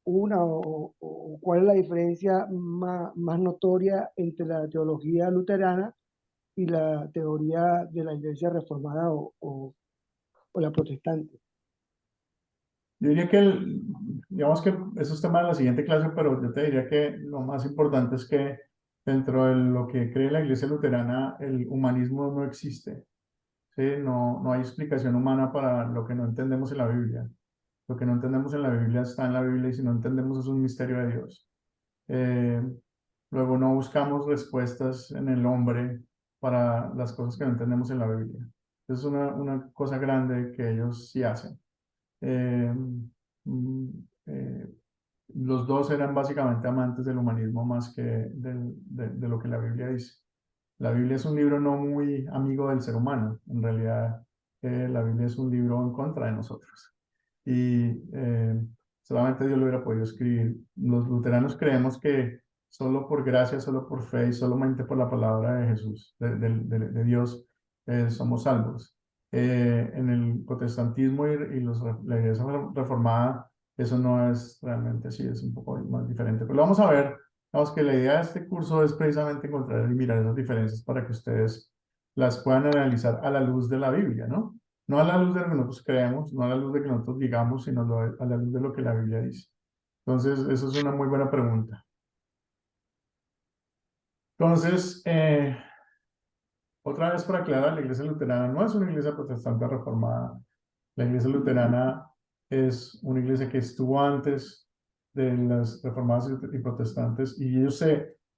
o cuál es la diferencia más notoria entre la teología luterana y la teoría de la iglesia reformada o la protestante. Yo diría que, digamos que eso es tema de la siguiente clase, pero yo te diría que lo más importante es que dentro de lo que cree la iglesia luterana, el humanismo no existe. ¿Sí? No hay explicación humana para lo que no entendemos en la Biblia. Lo que no entendemos en la Biblia está en la Biblia y si no entendemos es un misterio de Dios. Luego no buscamos respuestas en el hombre para las cosas que no entendemos en la Biblia. Es una cosa grande que ellos sí hacen. Los dos eran básicamente amantes del humanismo más que de lo que la Biblia dice. La Biblia es un libro no muy amigo del ser humano. En realidad, la Biblia es un libro en contra de nosotros. Y solamente Dios lo hubiera podido escribir. Los luteranos creemos que solo por gracia, solo por fe y solamente por la palabra de Jesús, de Dios, somos salvos. En el protestantismo y la iglesia reformada, eso no es realmente así, es un poco más diferente. Pero lo vamos a ver. Vamos que la idea de este curso es precisamente encontrar y mirar esas diferencias para que ustedes las puedan analizar a la luz de la Biblia, ¿no? No a la luz de lo que nosotros creemos, no a la luz de que nosotros digamos, sino a la luz de lo que la Biblia dice. Entonces, eso es una muy buena pregunta. Entonces, otra vez para aclarar, la iglesia luterana no es una iglesia protestante reformada. La iglesia luterana es una iglesia que estuvo antes de las reformadas y protestantes y ellos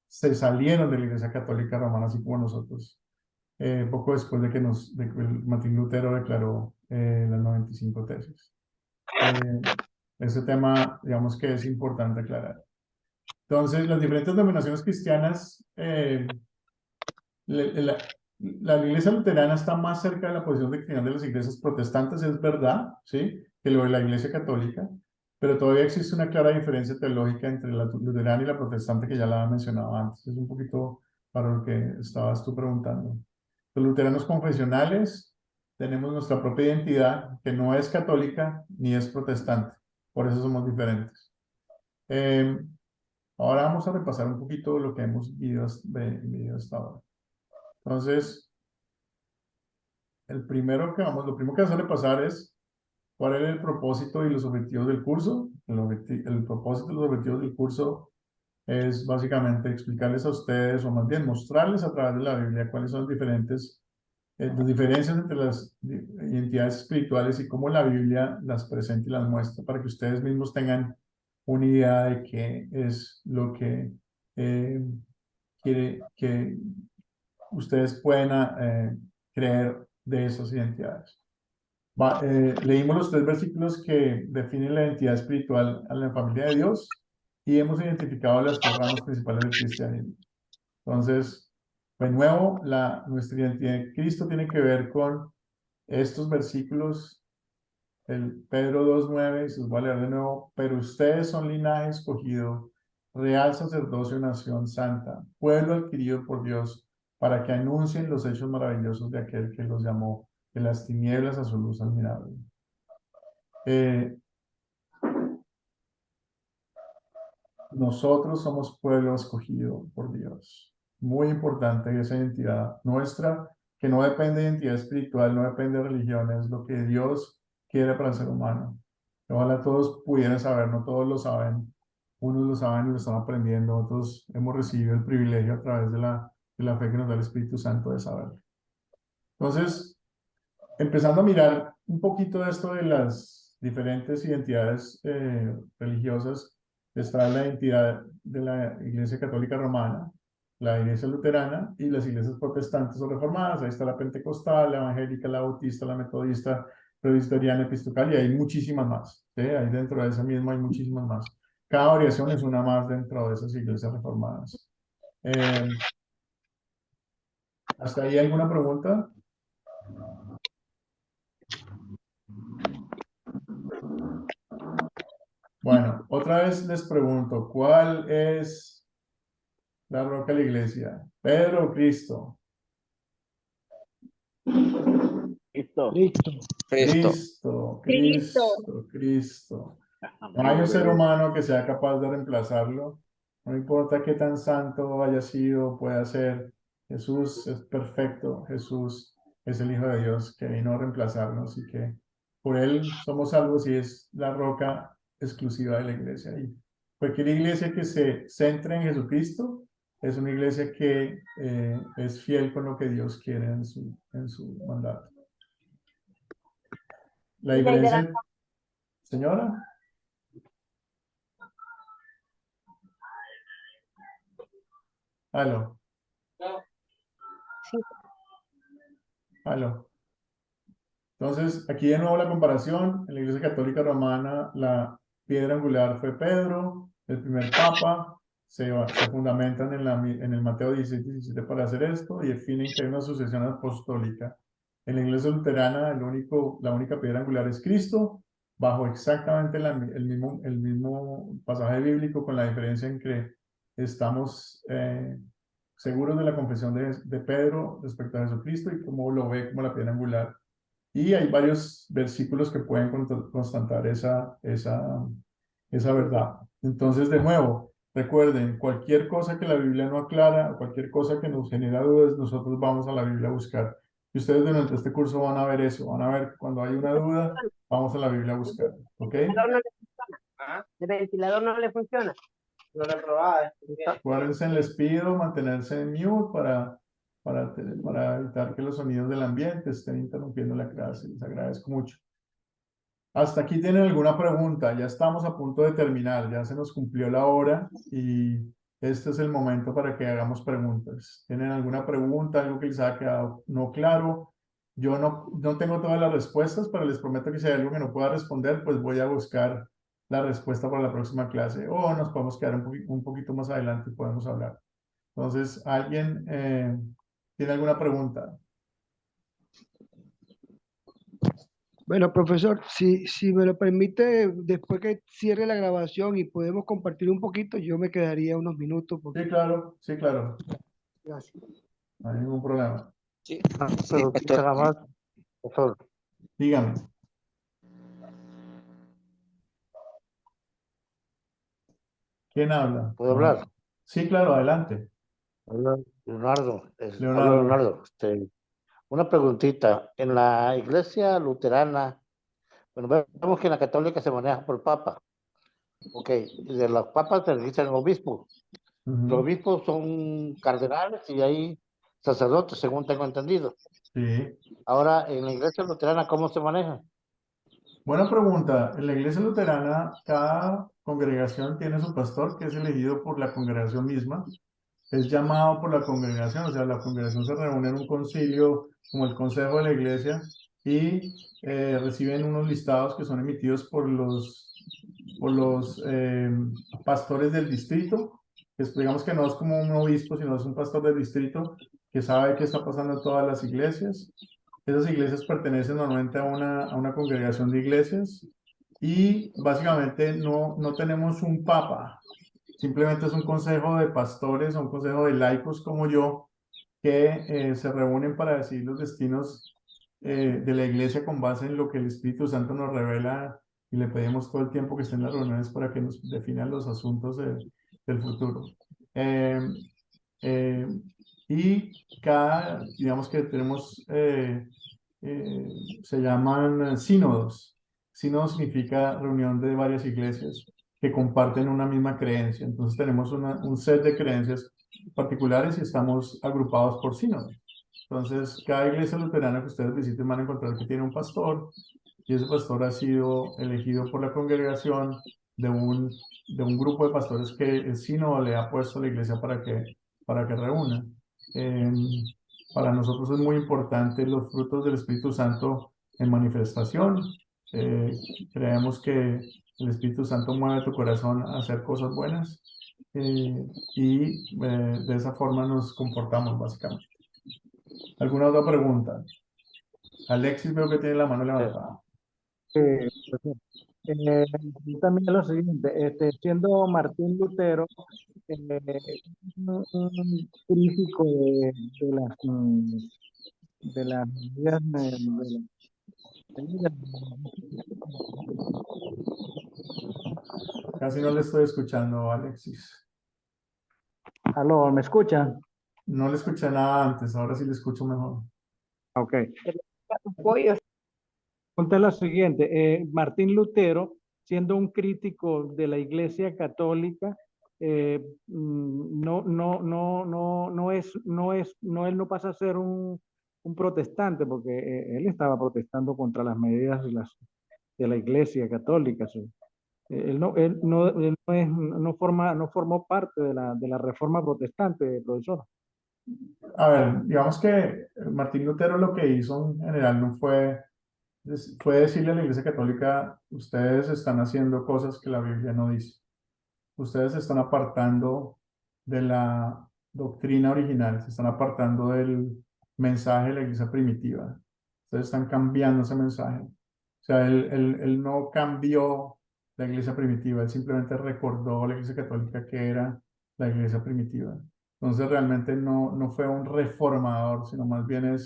se salieron de la iglesia católica romana, así como nosotros. Poco después de que Martín Lutero declaró las 95 tesis. Ese tema, digamos que es importante aclarar. Entonces, las diferentes denominaciones cristianas, la iglesia luterana está más cerca de la posición doctrinal de las iglesias protestantes, es verdad, ¿sí? Que lo de la iglesia católica, pero todavía existe una clara diferencia teológica entre la luterana y la protestante que ya la había mencionado antes. Es un poquito para lo que estabas tú preguntando. Los luteranos confesionales tenemos nuestra propia identidad, que no es católica ni es protestante. Por eso somos diferentes. Ahora vamos a repasar un poquito lo que hemos vivido hasta ahora. Entonces, lo primero que vamos a repasar es cuál era el propósito y los objetivos del curso. El propósito y los objetivos del curso es básicamente explicarles a ustedes, o más bien mostrarles a través de la Biblia cuáles son las diferencias entre las identidades espirituales y cómo la Biblia las presenta y las muestra para que ustedes mismos tengan una idea de qué es lo que quiere que ustedes puedan creer de esas identidades. Leímos los 3 versículos que definen la identidad espiritual a la familia de Dios y hemos identificado las 3 ramas principales del cristianismo. Entonces, de nuevo, nuestra identidad en Cristo tiene que ver con estos versículos, el Pedro 2:9, y se los voy a leer de nuevo. Pero ustedes son linaje escogido, real sacerdocio, nación santa, pueblo adquirido por Dios, para que anuncien los hechos maravillosos de aquel que los llamó de las tinieblas a su luz admirable. Nosotros somos pueblo escogido por Dios. Muy importante esa identidad nuestra, que no depende de identidad espiritual, no depende de religión, es lo que Dios quiere para el ser humano. Ojalá todos pudieran saber, no todos lo saben. Unos lo saben y lo están aprendiendo, otros hemos recibido el privilegio a través de la fe que nos da el Espíritu Santo de saberlo. Entonces, empezando a mirar un poquito de esto de las diferentes identidades religiosas, está la identidad de la Iglesia Católica Romana, la Iglesia Luterana y las iglesias protestantes o reformadas. Ahí está la Pentecostal, la Evangélica, la Bautista, la Metodista, Presbiteriana, Episcopal, y hay muchísimas más. ¿Sí? Ahí dentro de esa misma hay muchísimas más. Cada variación es una más dentro de esas iglesias reformadas. ¿Hasta ahí alguna pregunta? Bueno, otra vez les pregunto, ¿cuál es la roca de la iglesia? ¿Pedro o Cristo? Cristo. Cristo. Cristo, Cristo, Cristo. No hay un ser humano que sea capaz de reemplazarlo. No importa qué tan santo haya sido, pueda ser. Jesús es perfecto. Jesús es el Hijo de Dios que vino a reemplazarnos y que por él somos salvos y es la roca exclusiva de la iglesia. Y cualquier iglesia que se centre en Jesucristo es una iglesia que es fiel con lo que Dios quiere en su mandato. La diferencia, señora. Aló. Aló. Entonces, aquí de nuevo la comparación. En la Iglesia Católica Romana, la piedra angular fue Pedro, el primer papa. Se fundamentan en el Mateo 16-17 para hacer esto y definen que hay una sucesión apostólica. En la Iglesia Luterana, la única piedra angular es Cristo, bajo exactamente el mismo pasaje bíblico, con la diferencia en que estamos seguros de la confesión de Pedro respecto a Jesucristo y cómo lo ve como la piedra angular. Y hay varios versículos que pueden constatar esa verdad. Entonces, de nuevo, recuerden, cualquier cosa que la Biblia no aclara, cualquier cosa que nos genera dudas, nosotros vamos a la Biblia a buscar. Y ustedes durante este curso van a ver eso, van a ver cuando hay una duda, vamos a la Biblia a buscar. ¿Ok? ¿El ventilador no le funciona? No lo he probado. Acuérdense, les pido mantenerse en mute para evitar que los sonidos del ambiente estén interrumpiendo la clase. Les agradezco mucho. ¿Hasta aquí tienen alguna pregunta? Ya estamos a punto de terminar, ya se nos cumplió la hora y este es el momento para que hagamos preguntas. ¿Tienen alguna pregunta, algo que les haya quedado no claro? Yo no tengo todas las respuestas, pero les prometo que si hay algo que no pueda responder, pues voy a buscar la respuesta para la próxima clase o nos podemos quedar un poquito más adelante y podemos hablar. Entonces, ¿alguien tiene alguna pregunta? Bueno, profesor, si me lo permite, después que cierre la grabación y podemos compartir un poquito, yo me quedaría unos minutos. Sí, claro, sí, claro. Gracias. No hay ningún problema. Sí, Pero nada más, profesor. Dígame. ¿Quién habla? ¿Puedo hablar? Sí, claro, adelante. Hola, Leonardo. Leonardo. Habla Leonardo. Una preguntita. En la iglesia luterana, bueno, vemos que en la católica se maneja por papa. Ok, y de los papas se dicen obispos. Los obispos son cardenales y hay sacerdotes, según tengo entendido. Sí. Ahora, en la iglesia luterana, ¿cómo se maneja? Buena pregunta. En la iglesia luterana, cada congregación tiene su pastor que es elegido por la congregación misma. Es llamado por la congregación, o sea, la congregación se reúne en un concilio como el consejo de la iglesia y reciben unos listados que son emitidos por los pastores del distrito. Digamos que no es como un obispo, sino es un pastor del distrito que sabe qué está pasando en todas las iglesias. Esas iglesias pertenecen normalmente a una congregación de iglesias y básicamente no tenemos un papa, simplemente es un consejo de pastores o un consejo de laicos como yo que se reúnen para decidir los destinos de la iglesia con base en lo que el Espíritu Santo nos revela y le pedimos todo el tiempo que estén en las reuniones para que nos definan los asuntos del futuro. Y digamos que tenemos, se llaman sínodos. Sínodo significa reunión de varias iglesias que comparten una misma creencia. Entonces tenemos un set de creencias particulares y estamos agrupados por sínodos. Entonces, cada iglesia luterana que ustedes visiten van a encontrar que tiene un pastor y ese pastor ha sido elegido por la congregación de un grupo de pastores que el sínodo le ha puesto a la iglesia para que reúna. Para nosotros es muy importante los frutos del Espíritu Santo en manifestación. Creemos que el Espíritu Santo mueve tu corazón a hacer cosas buenas y de esa forma nos comportamos básicamente. ¿Alguna otra pregunta? Alexis veo que tiene la mano levantada. También lo siguiente, siendo Martín Lutero un crítico de las de las medidas Casi no le estoy escuchando, Alexis. Aló, ¿me escuchan? No le escuché nada antes, ahora sí le escucho mejor. Ok. Ponte la siguiente. Martín Lutero, siendo un crítico de la Iglesia Católica, él no pasa a ser un protestante, porque él estaba protestando contra las medidas de la Iglesia Católica. Él no formó parte de la reforma protestante, profesor. A ver, digamos que Martín Lutero lo que hizo en general no fue decirle a la Iglesia Católica: ustedes están haciendo cosas que la Biblia no dice. Ustedes se están apartando de la doctrina original, se están apartando del mensaje de la Iglesia primitiva. Ustedes están cambiando ese mensaje. O sea, él no cambió la Iglesia primitiva, él simplemente recordó a la Iglesia Católica que era la Iglesia primitiva. Entonces realmente no fue un reformador, sino más bien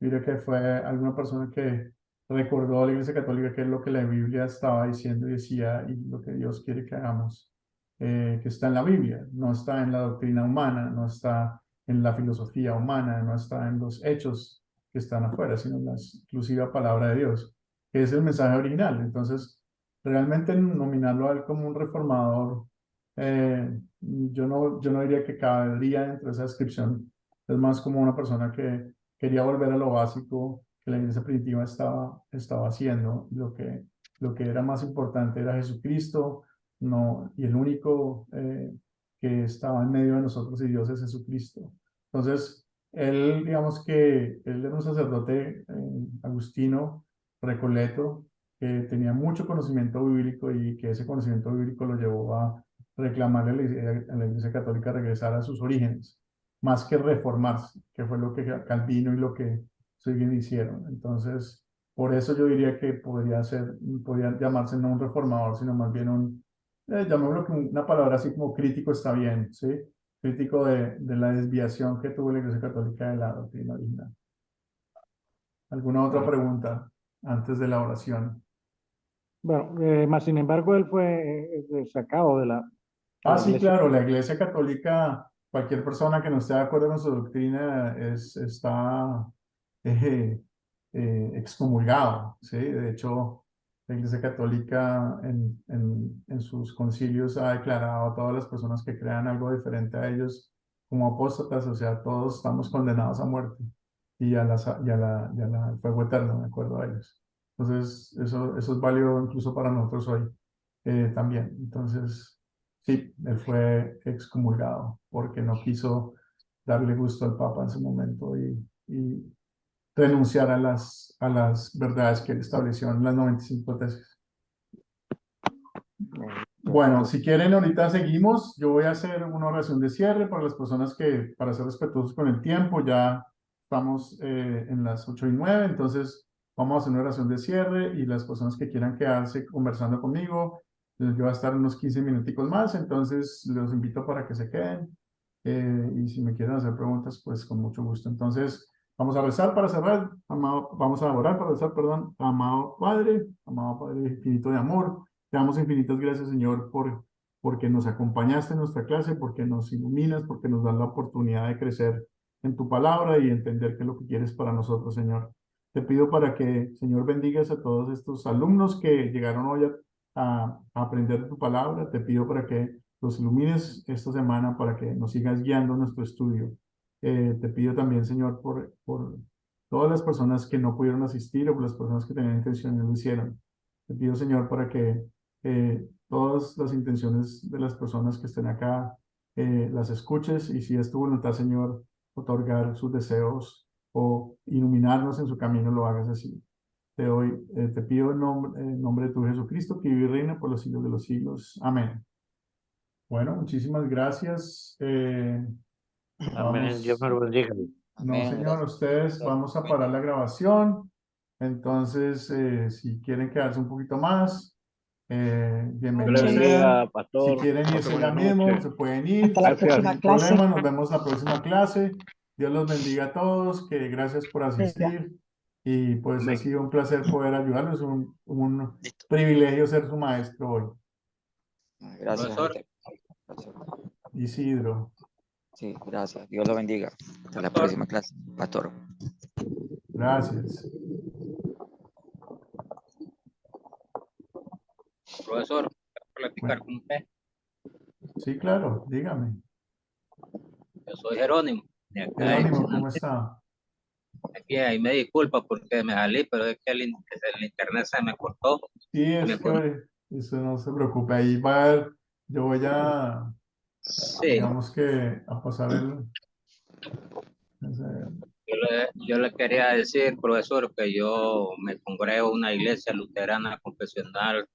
mira que fue alguna persona que recordó a la Iglesia Católica qué es lo que la Biblia estaba diciendo y decía, y lo que Dios quiere que hagamos, que está en la Biblia, no está en la doctrina humana, no está en la filosofía humana, no está en los hechos que están afuera, sino en la exclusiva palabra de Dios, que es el mensaje original. Entonces, realmente nominarlo a él como un reformador, yo no diría que cabería dentro de esa descripción. Es más como una persona que quería volver a lo básico que la iglesia primitiva estaba haciendo. Lo que era más importante era Jesucristo, y el único que estaba en medio de nosotros y Dios es Jesucristo. Entonces, digamos que él era un sacerdote agustino, recoleto, que tenía mucho conocimiento bíblico y que ese conocimiento bíblico lo llevó a reclamarle a la Iglesia Católica regresar a sus orígenes, más que reformarse, que fue lo que Calvino y lo que Swingen hicieron. Entonces, por eso yo diría que podría llamarse no un reformador, sino más bien llamémoslo como una palabra así como crítico está bien, ¿sí? Crítico de la desviación que tuvo la Iglesia Católica de la doctrina original. ¿Alguna otra pregunta antes de la oración? Bueno, más sin embargo, él fue sacado de la... Sí, claro, la Iglesia Católica, cualquier persona que no esté de acuerdo con su doctrina está excomulgado, ¿sí? De hecho, la Iglesia Católica en sus concilios ha declarado a todas las personas que crean algo diferente a ellos como apóstatas, o sea, todos estamos condenados a muerte y al fuego eterno, de acuerdo a ellos. Entonces, eso es válido incluso para nosotros hoy también. Entonces, sí, él fue excomulgado porque no quiso darle gusto al Papa en su momento y renunciar a las verdades que él estableció en las 95 tesis. Bueno, si quieren, ahorita seguimos. Yo voy a hacer una oración de cierre para las personas para ser respetuosos con el tiempo. Ya estamos en las 8:09, entonces vamos a hacer una oración de cierre y las personas que quieran quedarse conversando conmigo, yo voy a estar unos 15 minuticos más, entonces los invito para que se queden. Y si me quieren hacer preguntas, pues con mucho gusto. Entonces, vamos a rezar para cerrar. Vamos a orar para rezar, perdón. Amado Padre infinito de amor, te damos infinitas gracias, Señor, porque nos acompañaste en nuestra clase, porque nos iluminas, porque nos das la oportunidad de crecer en tu palabra y entender qué es lo que quieres para nosotros, Señor. Te pido para que, Señor, bendigas a todos estos alumnos que llegaron hoy a aprender de tu palabra. Te pido para que los ilumines esta semana, para que nos sigas guiando en nuestro estudio. Te pido también, Señor, por todas las personas que no pudieron asistir o por las personas que tenían intención y no lo hicieron. Te pido, Señor, para que todas las intenciones de las personas que estén acá las escuches, y si es tu voluntad, Señor, otorgar sus deseos o iluminarnos en su camino, lo hagas así. Te pido en nombre de tu Jesucristo, que vive y reina por los siglos de los siglos. Amén. Bueno, muchísimas gracias. Amén. Dios me lo bendiga. No, señor, ustedes vamos a parar la grabación. Entonces, si quieren quedarse un poquito más, bienvenidos sean. Si quieren irse ya mismo, se pueden ir. Hasta la próxima Sin clase. problema, nos vemos la próxima clase. Dios los bendiga a todos, que gracias por asistir y pues ha sido un placer poder ayudarlos, un privilegio ser su maestro hoy. Gracias a Profesor. usted. Isidro. Sí, gracias. Dios lo bendiga. Hasta la próxima clase, pastor. Gracias. Profesor, ¿puedo platicar con usted? Sí, claro, dígame. Yo soy Jerónimo. De acá de Jerónimo, ¿cómo Chinandega. está? Aquí, ahí me disculpa porque me salí, pero es que el internet se me cortó. Sí, es Me que eso no se preocupe, ahí va a haber, yo voy a, Sí. digamos que, a pasar Yo le quería decir, profesor, que yo me congrego en una iglesia luterana confesional